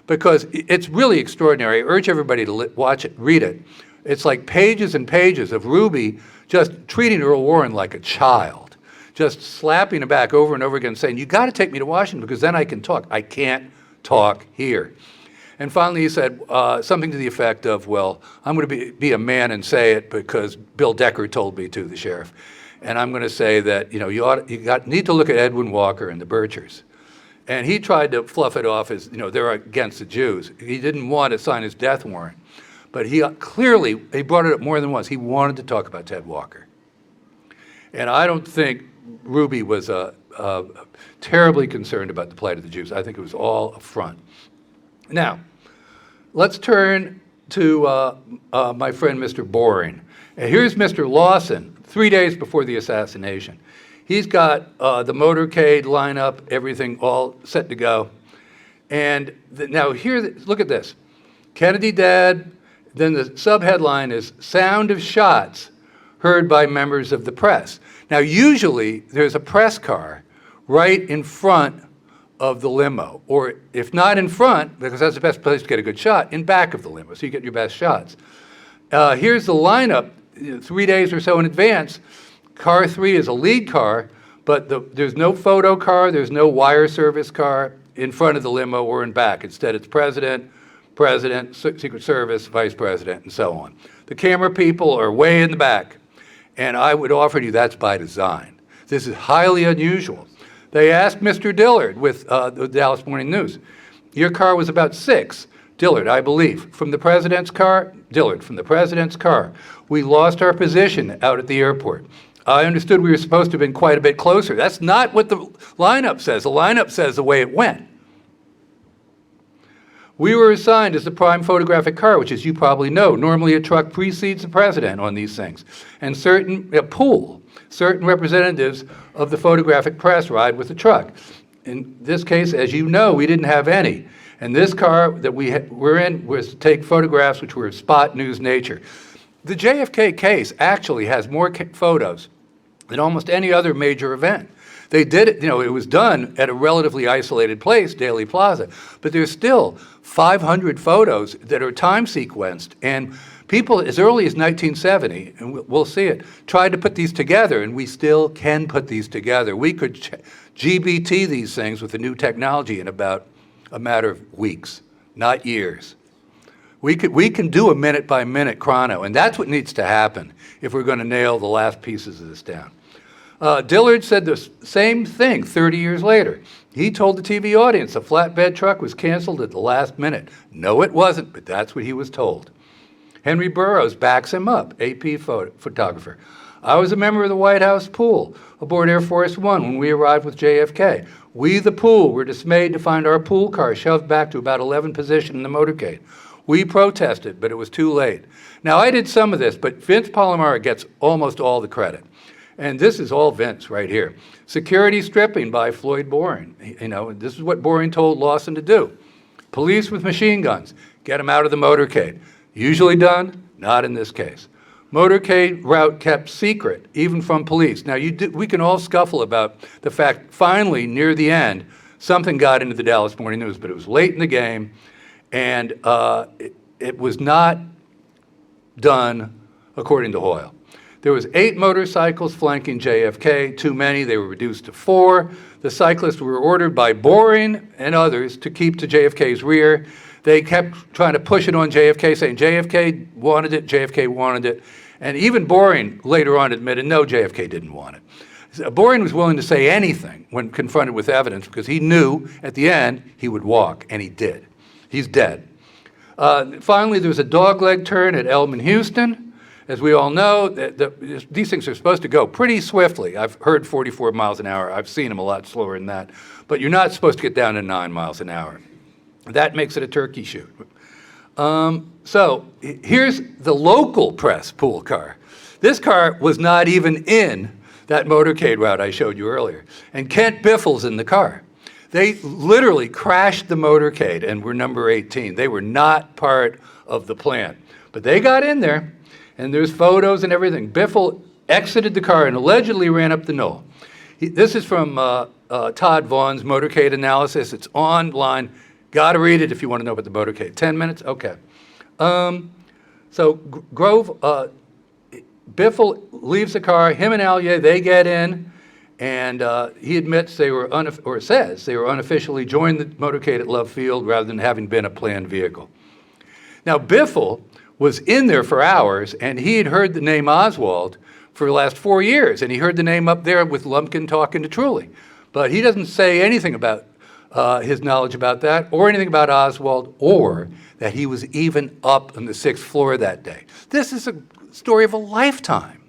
because it's really extraordinary. I urge everybody to watch it, read it. It's like pages and pages of Ruby just treating Earl Warren like a child, just slapping him back over and over again, saying, you got to take me to Washington because then I can talk. I can't talk here. And finally he said something to the effect of, well, I'm going to be a man and say it because Bill Decker told me to, the sheriff. And I'm going to say that, you need to look at Edwin Walker and the Birchers. And he tried to fluff it off as, they're against the Jews. He didn't want to sign his death warrant. But he brought it up more than once. He wanted to talk about Ted Walker. And I don't think Ruby was terribly concerned about the plight of the Jews. I think it was all a front. Now, let's turn to my friend Mr. Boring. And here's Mr. Lawson, 3 days before the assassination. He's got the motorcade lineup, everything all set to go. And now here, look at this. Kennedy dead, then the subheadline is Sound of Shots Heard by Members of the Press. Now usually there's a press car right in front of the limo, or if not in front, because that's the best place to get a good shot, in back of the limo, so you get your best shots. Here's the lineup 3 days or so in advance. Car 3 is a lead car, but there's no photo car, there's no wire service car in front of the limo or in back. Instead, it's President, Secret Service, Vice President, and so on. The camera people are way in the back, and I would offer you that's by design. This is highly unusual. They asked Mr. Dillard with the Dallas Morning News, your car was about 6. Dillard, I believe. From the president's car? Dillard, from the president's car. We lost our position out at the airport. I understood we were supposed to have been quite a bit closer. That's not what the lineup says. The lineup says the way it went. We were assigned as the prime photographic car, which, as you probably know, normally a truck precedes the president on these things. And certain representatives of the photographic press ride with the truck. In this case, as you know, we didn't have any. And this car that we're in was to take photographs which were of spot news nature. The JFK case actually has more photos than almost any other major event. They did it, it was done at a relatively isolated place, Daley Plaza, but there's still 500 photos that are time sequenced, and people as early as 1970, and we'll see it, tried to put these together, and we still can put these together. We could GBT these things with the new technology in about a matter of weeks, not years. We can do a minute-by-minute chrono, and that's what needs to happen if we're going to nail the last pieces of this down. Dillard said the same thing 30 years later. He told the TV audience a flatbed truck was canceled at the last minute. No, it wasn't, but that's what he was told. Henry Burroughs backs him up, AP photographer. I was a member of the White House pool aboard Air Force One when we arrived with JFK. We, the pool, were dismayed to find our pool car shoved back to about 11th position in the motorcade. We protested, but it was too late. Now, I did some of this, but Vince Palomara gets almost all the credit. And this is all Vince right here. Security stripping by Floyd Boring. This is what Boring told Lawson to do. Police with machine guns, get them out of the motorcade. Usually done, not in this case. Motorcade route kept secret, even from police. Now, we can all scuffle about the fact, finally, near the end, something got into the Dallas Morning News, but it was late in the game, and it was not done according to Hoyle. There was 8 motorcycles flanking JFK, too many, they were reduced to 4. The cyclists were ordered by Boring and others to keep to JFK's rear. They kept trying to push it on JFK, saying JFK wanted it, and even Boring later on admitted, no, JFK didn't want it. Boring was willing to say anything when confronted with evidence because he knew at the end he would walk, and he did. He's dead. Finally, there was a dogleg turn at Elm and Houston. As we all know, these things are supposed to go pretty swiftly. I've heard 44 miles an hour. I've seen them a lot slower than that. But you're not supposed to get down to 9 miles an hour. That makes it a turkey shoot. So here's the local press pool car. This car was not even in that motorcade route I showed you earlier. And Kent Biffle's in the car. They literally crashed the motorcade and were number 18. They were not part of the plan. But they got in there, and there's photos and everything. Biffle exited the car and allegedly ran up the knoll. This is from Todd Vaughn's motorcade analysis. It's online. Got to read it if you want to know about the motorcade. 10 minutes? Okay. Biffle leaves the car. Him and Allier, they get in, and he admits they were, says they were unofficially joined the motorcade at Love Field rather than having been a planned vehicle. Now, Biffle was in there for hours, and he had heard the name Oswald for the last 4 years, and he heard the name up there with Lumpkin talking to Truly. But he doesn't say anything about his knowledge about that, or anything about Oswald, or that he was even up on the 6th floor that day. This is a story of a lifetime.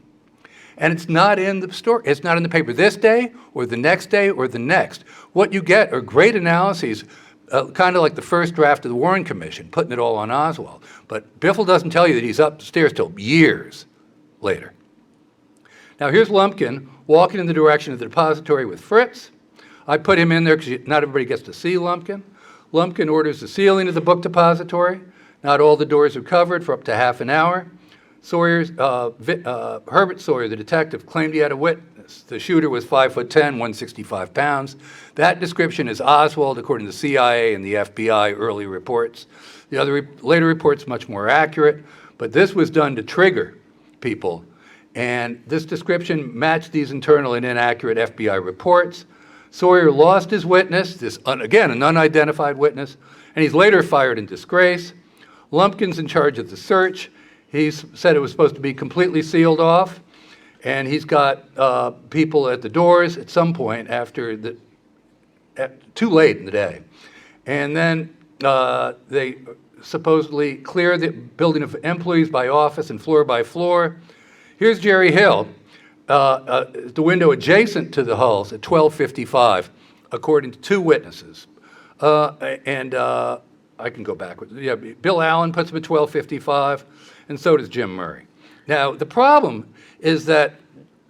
And it's not in the story. It's not in the paper this day, or the next day, or the next. What you get are great analyses, kind of like the first draft of the Warren Commission, putting it all on Oswald. But Biffle doesn't tell you that he's upstairs till years later. Now here's Lumpkin walking in the direction of the depository with Fritz. I put him in there because not everybody gets to see Lumpkin. Lumpkin orders the sealing of the book depository. Not all the doors are covered for up to half an hour. Herbert Sawyer, the detective, claimed he had a witness. The shooter was 5'10", 165 pounds. That description is Oswald, according to the CIA and the FBI early reports. The other later reports much more accurate, but this was done to trigger people. And this description matched these internal and inaccurate FBI reports. Sawyer lost his witness, again, an unidentified witness, and he's later fired in disgrace. Lumpkin's in charge of the search. He said it was supposed to be completely sealed off, and he's got people at the doors at some point too late in the day. And then they supposedly clear the building of employees by office and floor by floor. Here's Jerry Hill, the window adjacent to the hulls at 12:55, according to 2 witnesses. I can go backwards. Yeah, Bill Allen puts him at 12:55, and so does Jim Murray. Now, the problem is that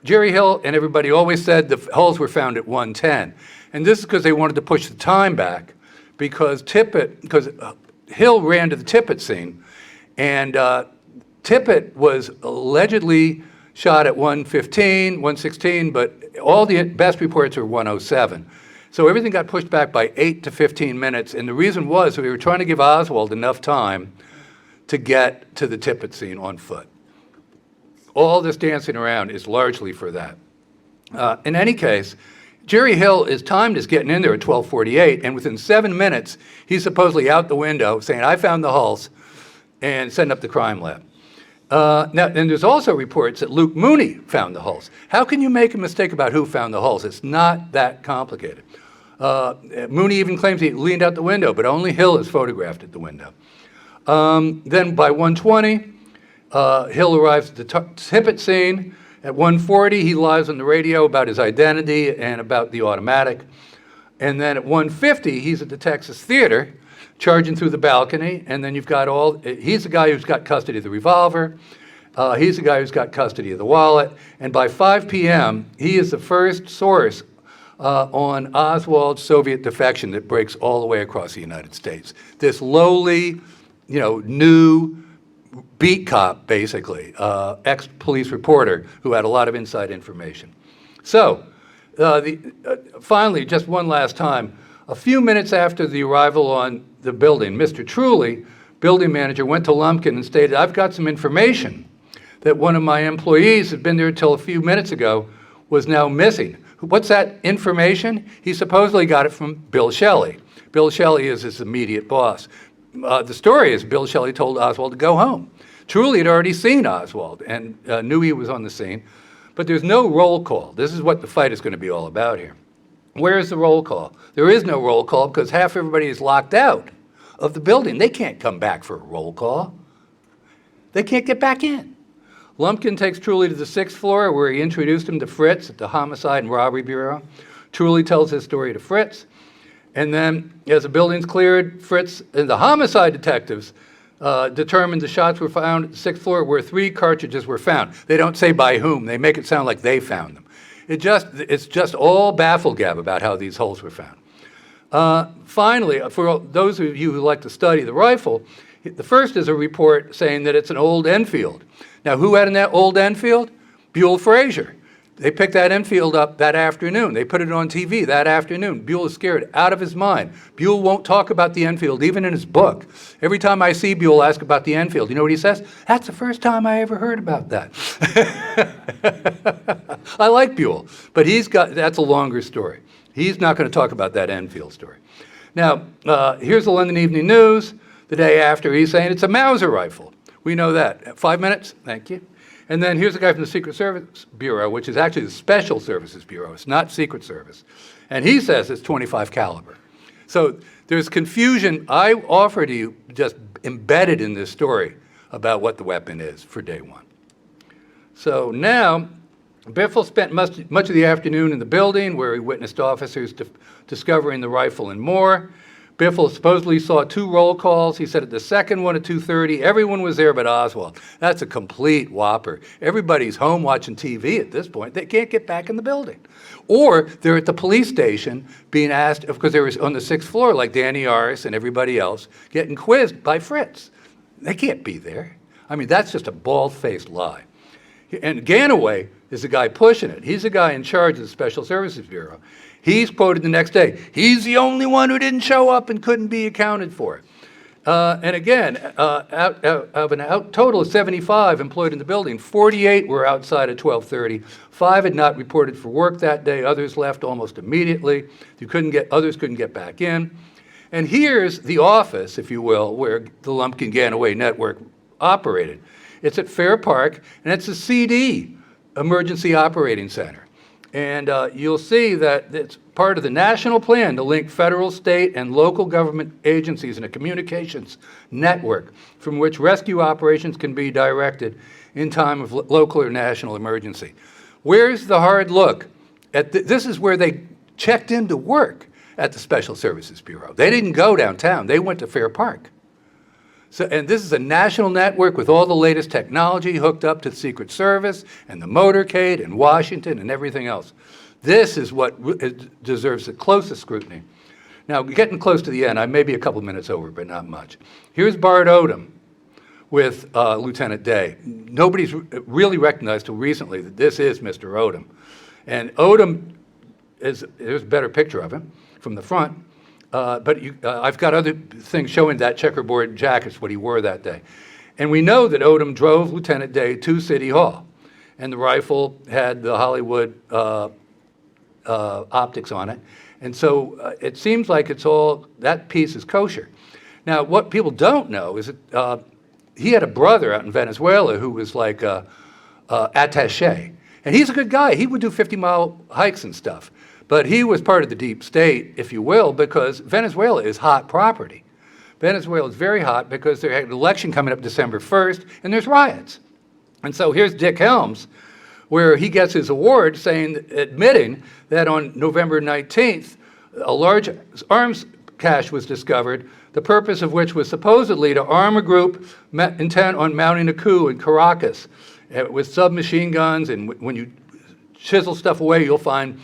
Jerry Hill and everybody always said the hulls were found at 1:10, and this is because they wanted to push the time back, because Hill ran to the Tippett scene, and Tippett was allegedly shot at 1:15, 1:16, but all the best reports are 1:07. So everything got pushed back by 8 to 15 minutes, and the reason was we were trying to give Oswald enough time to get to the Tippett scene on foot. All this dancing around is largely for that. In any case, Jerry Hill is timed as getting in there at 12:48, and within 7 minutes, he's supposedly out the window saying, "I found the hulls," and setting up the crime lab. Now, and there's also reports that Luke Mooney found the hulls. How can you make a mistake about who found the hulls? It's not that complicated. Mooney even claims he leaned out the window, but only Hill is photographed at the window. Then by 1:20, Hill arrives at the Tippett scene. At 1:40, he lies on the radio about his identity and about the automatic. And then at 1:50, he's at the Texas Theater, charging through the balcony, and then you've got he's the guy who's got custody of the revolver, he's the guy who's got custody of the wallet, and by 5 p.m., he is the first source on Oswald's Soviet defection that breaks all the way across the United States. This lowly, new beat cop, basically, ex-police reporter who had a lot of inside information. So, finally, just one last time, a few minutes after the arrival on the building, Mr. Truly, building manager, went to Lumpkin and stated, "I've got some information that one of my employees had been there until a few minutes ago was now missing." What's that information? He supposedly got it from Bill Shelley. Bill Shelley is his immediate boss. The story is Bill Shelley told Oswald to go home. Truly had already seen Oswald and knew he was on the scene, but there's no roll call. This is what the fight is going to be all about here. Where is the roll call? There is no roll call because half everybody is locked out of the building. They can't come back for a roll call. They can't get back in. Lumpkin takes Truly to the 6th floor where he introduced him to Fritz at the Homicide and Robbery Bureau. Truly tells his story to Fritz. And then as the building's cleared, Fritz and the homicide detectives determined the shots were found at the 6th floor where 3 cartridges were found. They don't say by whom. They make it sound like they found them. It's just all bafflegab about how these holes were found. Finally, for those of you who like to study the rifle, the first is a report saying that it's an old Enfield. Now, who had an old Enfield? Buell Frazier. They picked that Enfield up that afternoon. They put it on TV that afternoon. Buell is scared out of his mind. Buell won't talk about the Enfield, even in his book. Every time I see Buell ask about the Enfield, you know what he says? That's the first time I ever heard about that. I like Buell, but that's a longer story. He's not going to talk about that Enfield story. Now, here's the London Evening News the day after. He's saying it's a Mauser rifle. We know that. 5 minutes? Thank you. And then here's a guy from the Secret Service Bureau, which is actually the Special Services Bureau. It's not Secret Service. And he says it's 25 caliber. So there's confusion I offer to you just embedded in this story about what the weapon is for day one. So now, Biffle spent much of the afternoon in the building where he witnessed officers discovering the rifle and more. Biffle supposedly saw 2 roll calls. He said at the second one at 2:30, everyone was there but Oswald. That's a complete whopper. Everybody's home watching TV at this point. They can't get back in the building. Or they're at the police station being asked, because they were on the 6th floor like Danny Yaris and everybody else, getting quizzed by Fritz. They can't be there. I mean, that's just a bald-faced lie. And Ganaway is the guy pushing it. He's the guy in charge of the Special Services Bureau. He's quoted the next day. He's the only one who didn't show up and couldn't be accounted for. And again, out of a total of 75 employed in the building, 48 were outside at 12:30. 5 had not reported for work that day. Others left almost immediately. Others couldn't get back in. And here's the office, if you will, where the Lumpkin Ganaway network operated. It's at Fair Park, and it's a CD, Emergency Operating Center. And you'll see that it's part of the national plan to link federal, state, and local government agencies in a communications network from which rescue operations can be directed in time of local or national emergency. Where's the hard look? This is where they checked into work at the Special Services Bureau. They didn't go downtown. They went to Fair Park. And this is a national network with all the latest technology hooked up to the Secret Service and the motorcade and Washington and everything else. This is what deserves the closest scrutiny. Now, getting close to the end, I may be a couple minutes over, but not much. Here's Bart Odom with Lieutenant Day. Nobody's really recognized till recently that this is Mr. Odom. And Odom there's a better picture of him from the front. But I've got other things showing that checkerboard jacket's what he wore that day. And we know that Odom drove Lieutenant Day to City Hall. And the rifle had the Hollywood optics on it. And so it seems like that piece is kosher. Now, what people don't know is that he had a brother out in Venezuela who was like attaché. And he's a good guy. He would do 50-mile hikes and stuff. But he was part of the deep state, if you will, because Venezuela is hot property. Venezuela is very hot because they had an election coming up December 1st, and there's riots. And so here's Dick Helms, where he gets his award admitting that on November 19th, a large arms cache was discovered, the purpose of which was supposedly to arm a group intent on mounting a coup in Caracas with submachine guns, and when you chisel stuff away, you'll find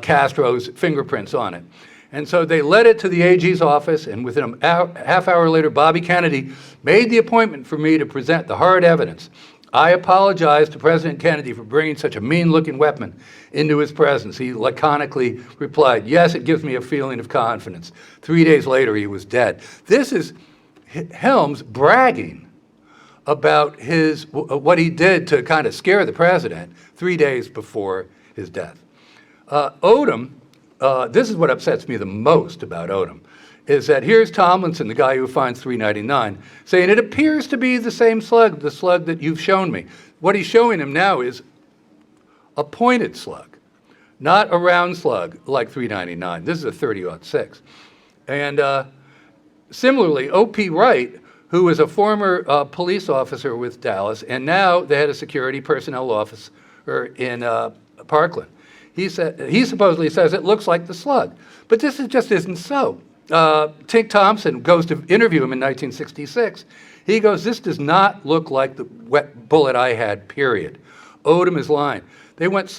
Castro's fingerprints on it. And so they led it to the AG's office, and within a half hour later, Bobby Kennedy made the appointment for me to present the hard evidence. I apologize to President Kennedy for bringing such a mean-looking weapon into his presence. He laconically replied, yes, it gives me a feeling of confidence. 3 days later, he was dead. This is Helms bragging about what he did to kind of scare the president 3 days before his death. Odom, this is what upsets me the most about Odom, is that here's Tomlinson, the guy who finds 399, saying it appears to be the same slug, the slug that you've shown me. What he's showing him now is a pointed slug, not a round slug like 399. This is a 30-06. And similarly, O.P. Wright, who was a former police officer with Dallas, and now the head of security personnel officer in Parkland. He supposedly says it looks like the slug, but this just isn't so. Tink Thompson goes to interview him in 1966. He goes, this does not look like the wet bullet I had, period. Odom is lying. They went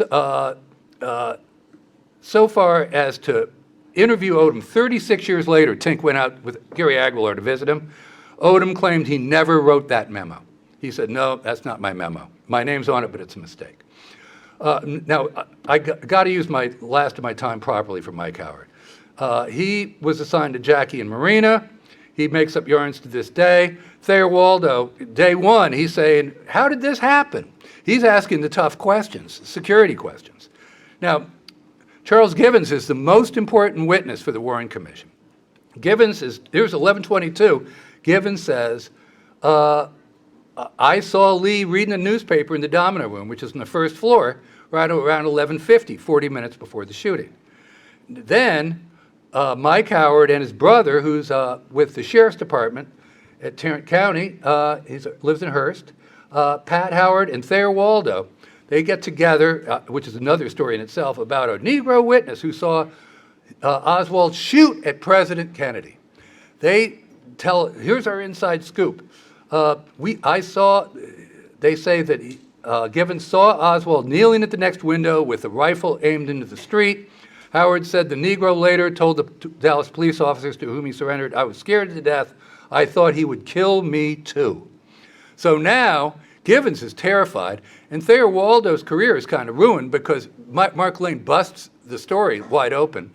so far as to interview Odom 36 years later. Tink went out with Gary Aguilar to visit him. Odom claimed he never wrote that memo. He said, no, that's not my memo. My name's on it, but it's a mistake. Now, I got to use my last of my time properly for Mike Howard. He was assigned to Jackie and Marina. He makes up yarns to this day. Thayer Waldo, day one, he's saying, how did this happen? He's asking the tough questions, security questions. Now, Charles Givens is the most important witness for the Warren Commission. Givens is, here's 1122. Givens says, I saw Lee reading a newspaper in the Domino Room, which is on the first floor, right around 11:50, 40 minutes before the shooting. Then Mike Howard and his brother, who's with the Sheriff's Department at Tarrant County, he lives in Hearst, Pat Howard and Thayer Waldo, they get together, which is another story in itself, about a Negro witness who saw Oswald shoot at President Kennedy. They tell, here's our inside scoop. They say that Givens saw Oswald kneeling at the next window with a rifle aimed into the street. Howard said the Negro later told the Dallas police officers to whom he surrendered, I was scared to death. I thought he would kill me too. So now Givens is terrified, and Thayer Waldo's career is kind of ruined because Mark Lane busts the story wide open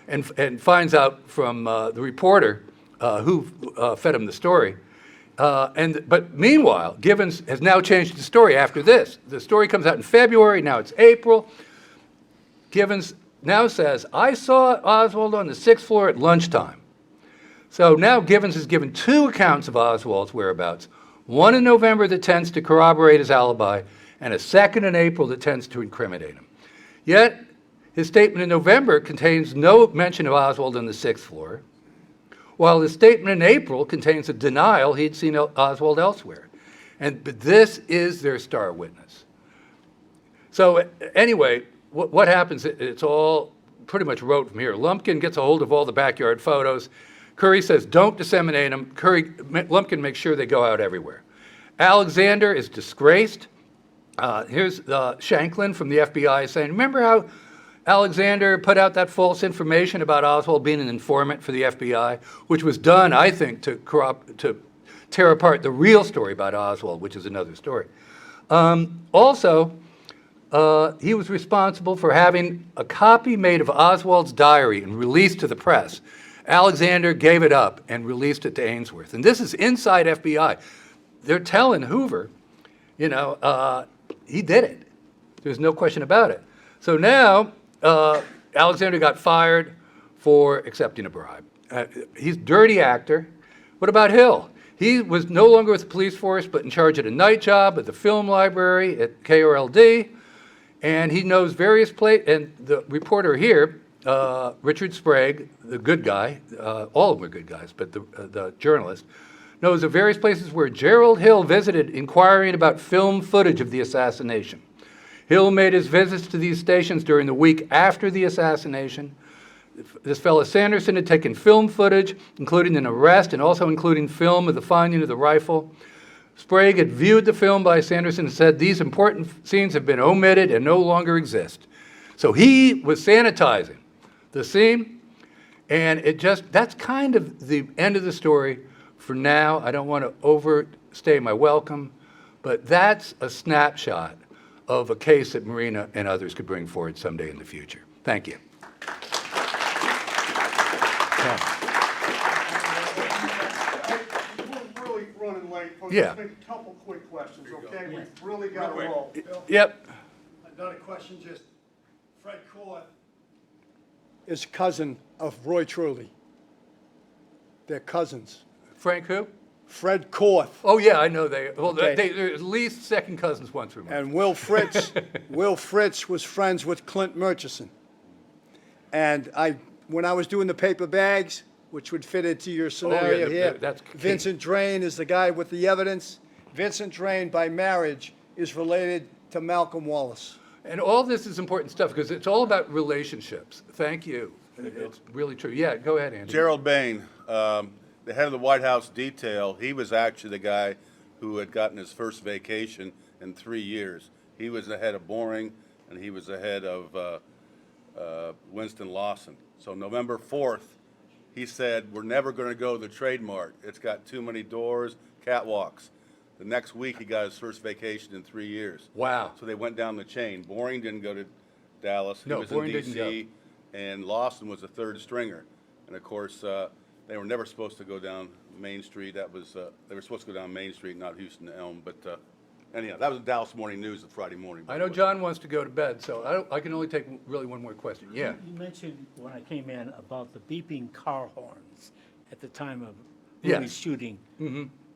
and finds out from the reporter who fed him the story. But meanwhile, Givens has now changed the story after this. The story comes out in February, now it's April. Givens now says, I saw Oswald on the 6th floor at lunchtime. So now Givens has given two accounts of Oswald's whereabouts, one in November that tends to corroborate his alibi, and a second in April that tends to incriminate him. Yet, his statement in November contains no mention of Oswald on the 6th floor, while his statement in April contains a denial he'd seen Oswald elsewhere. But this is their star witness. So anyway, what happens, it's all pretty much wrote from here. Lumpkin gets a hold of all the backyard photos. Curry says, don't disseminate them. Lumpkin makes sure they go out everywhere. Alexander is disgraced. Here's Shanklin from the FBI saying, remember how Alexander put out that false information about Oswald being an informant for the FBI, which was done, I think, to tear apart the real story about Oswald, which is another story. Also, he was responsible for having a copy made of Oswald's diary and released to the press. Alexander gave it up and released it to Ainsworth. And this is inside FBI. They're telling Hoover, he did it. There's no question about it. So now, Alexander got fired for accepting a bribe. He's a dirty actor. What about Hill? He was no longer with the police force, but in charge of a night job at the film library at KRLD. And he knows various places, and the reporter here, Richard Sprague, the good guy, all of them are good guys, but the journalist, knows of various places where Gerald Hill visited inquiring about film footage of the assassination. Hill made his visits to these stations during the week after the assassination. This fellow Sanderson had taken film footage, including an arrest and also including film of the finding of the rifle. Sprague had viewed the film by Sanderson and said, these important scenes have been omitted and no longer exist. So he was sanitizing the scene, and that's kind of the end of the story for now. I don't want to overstay my welcome, but that's a snapshot of a case that Marina and others could bring forward someday in the future. Thank you.
We're really running late.
Yeah.
Just make a couple quick questions, okay? We've really got to roll.
Yep.
Another question, just Fred Korth is cousin of Roy Truly. They're cousins.
Frank who?
Fred Korth
Oh, yeah, I know they. Well,
Okay.
they're at least second cousins once removed.
and Will Fritz. Will Fritz was friends with Clint Murchison. And when I was doing the paper bags, which would fit into your scenario here,
that's key.
Vincent Drain is the guy with the evidence. Vincent Drain, by marriage, is related to Malcolm Wallace.
And all this is important stuff because it's all about relationships. Thank you. It's really true. Yeah, go ahead, Andy.
Gerald Bain, the head of the White House detail, he was actually the guy who had gotten his first vacation in 3 years. He was the head of Boring, and he was the head of Winston Lawson. So November 4th, he said, we're never going to go to the Trade Mart. It's got too many doors, catwalks. The next week, he got his first vacation in 3 years.
Wow.
So they went down the chain. Boring didn't go to Dallas. He
No,
was
Boring
in
didn't go.
D.C., and Lawson was a third stringer. And of course, they were never supposed to go down Main Street. That was, they were supposed to go down Main Street, not Houston to Elm. But anyhow, that was the Dallas Morning News of Friday morning.
I know John wants to go to bed, so I can only take really one more question. Yeah.
You mentioned when I came in about the beeping car horns at the time of
Yes.
Ruby's shooting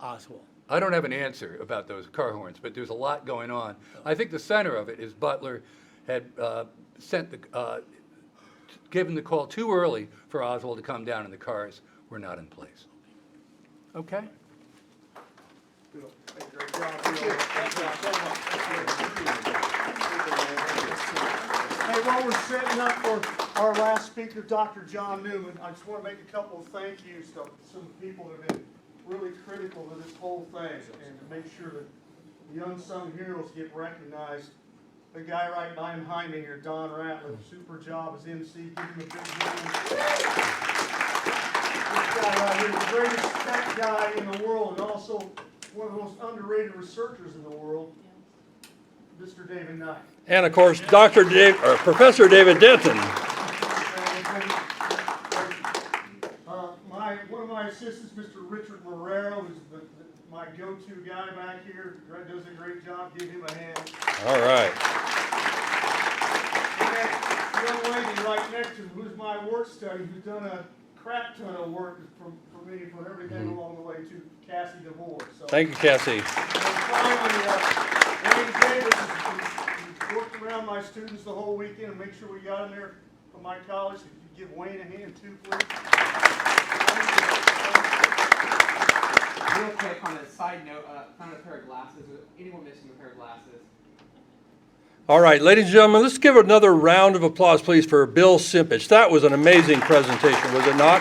Oswald.
I don't have an answer about those car horns, but there's a lot going on. I think the center of it is Butler had given the call too early for Oswald to come down, and the cars were not in place. Okay?
Hey, while we're setting up for our last speaker, Dr. John Newman, I just want to make a couple of thank yous to some people that have been really critical to this whole thing and to make sure that the unsung heroes get recognized. The guy right behind me here, Don Ratliff, super job as MC. Give him a big hand. This guy right here, the greatest tech guy in the world and also one of the most underrated researchers in the world, Mr. David Knight.
And of course, Professor David Denton.
One of my assistants, Mr. Richard Marrero, who's my go-to guy back here, does a great job. Give him a hand.
All right.
And that young lady right next to him, who's my work study, who's done a crap ton of work for me, for everything along the way to Cassie DeVore. So,
Thank you, Cassie.
and finally, Wayne Davis has worked around my students the whole weekend and make sure we got them there from my college. If you give Wayne a hand too, please.
Real quick on a side note, found a pair of glasses. Anyone missing a pair of glasses?
All right, ladies and gentlemen, let's give another round of applause, please, for Bill Simpich. That was an amazing presentation, was it not?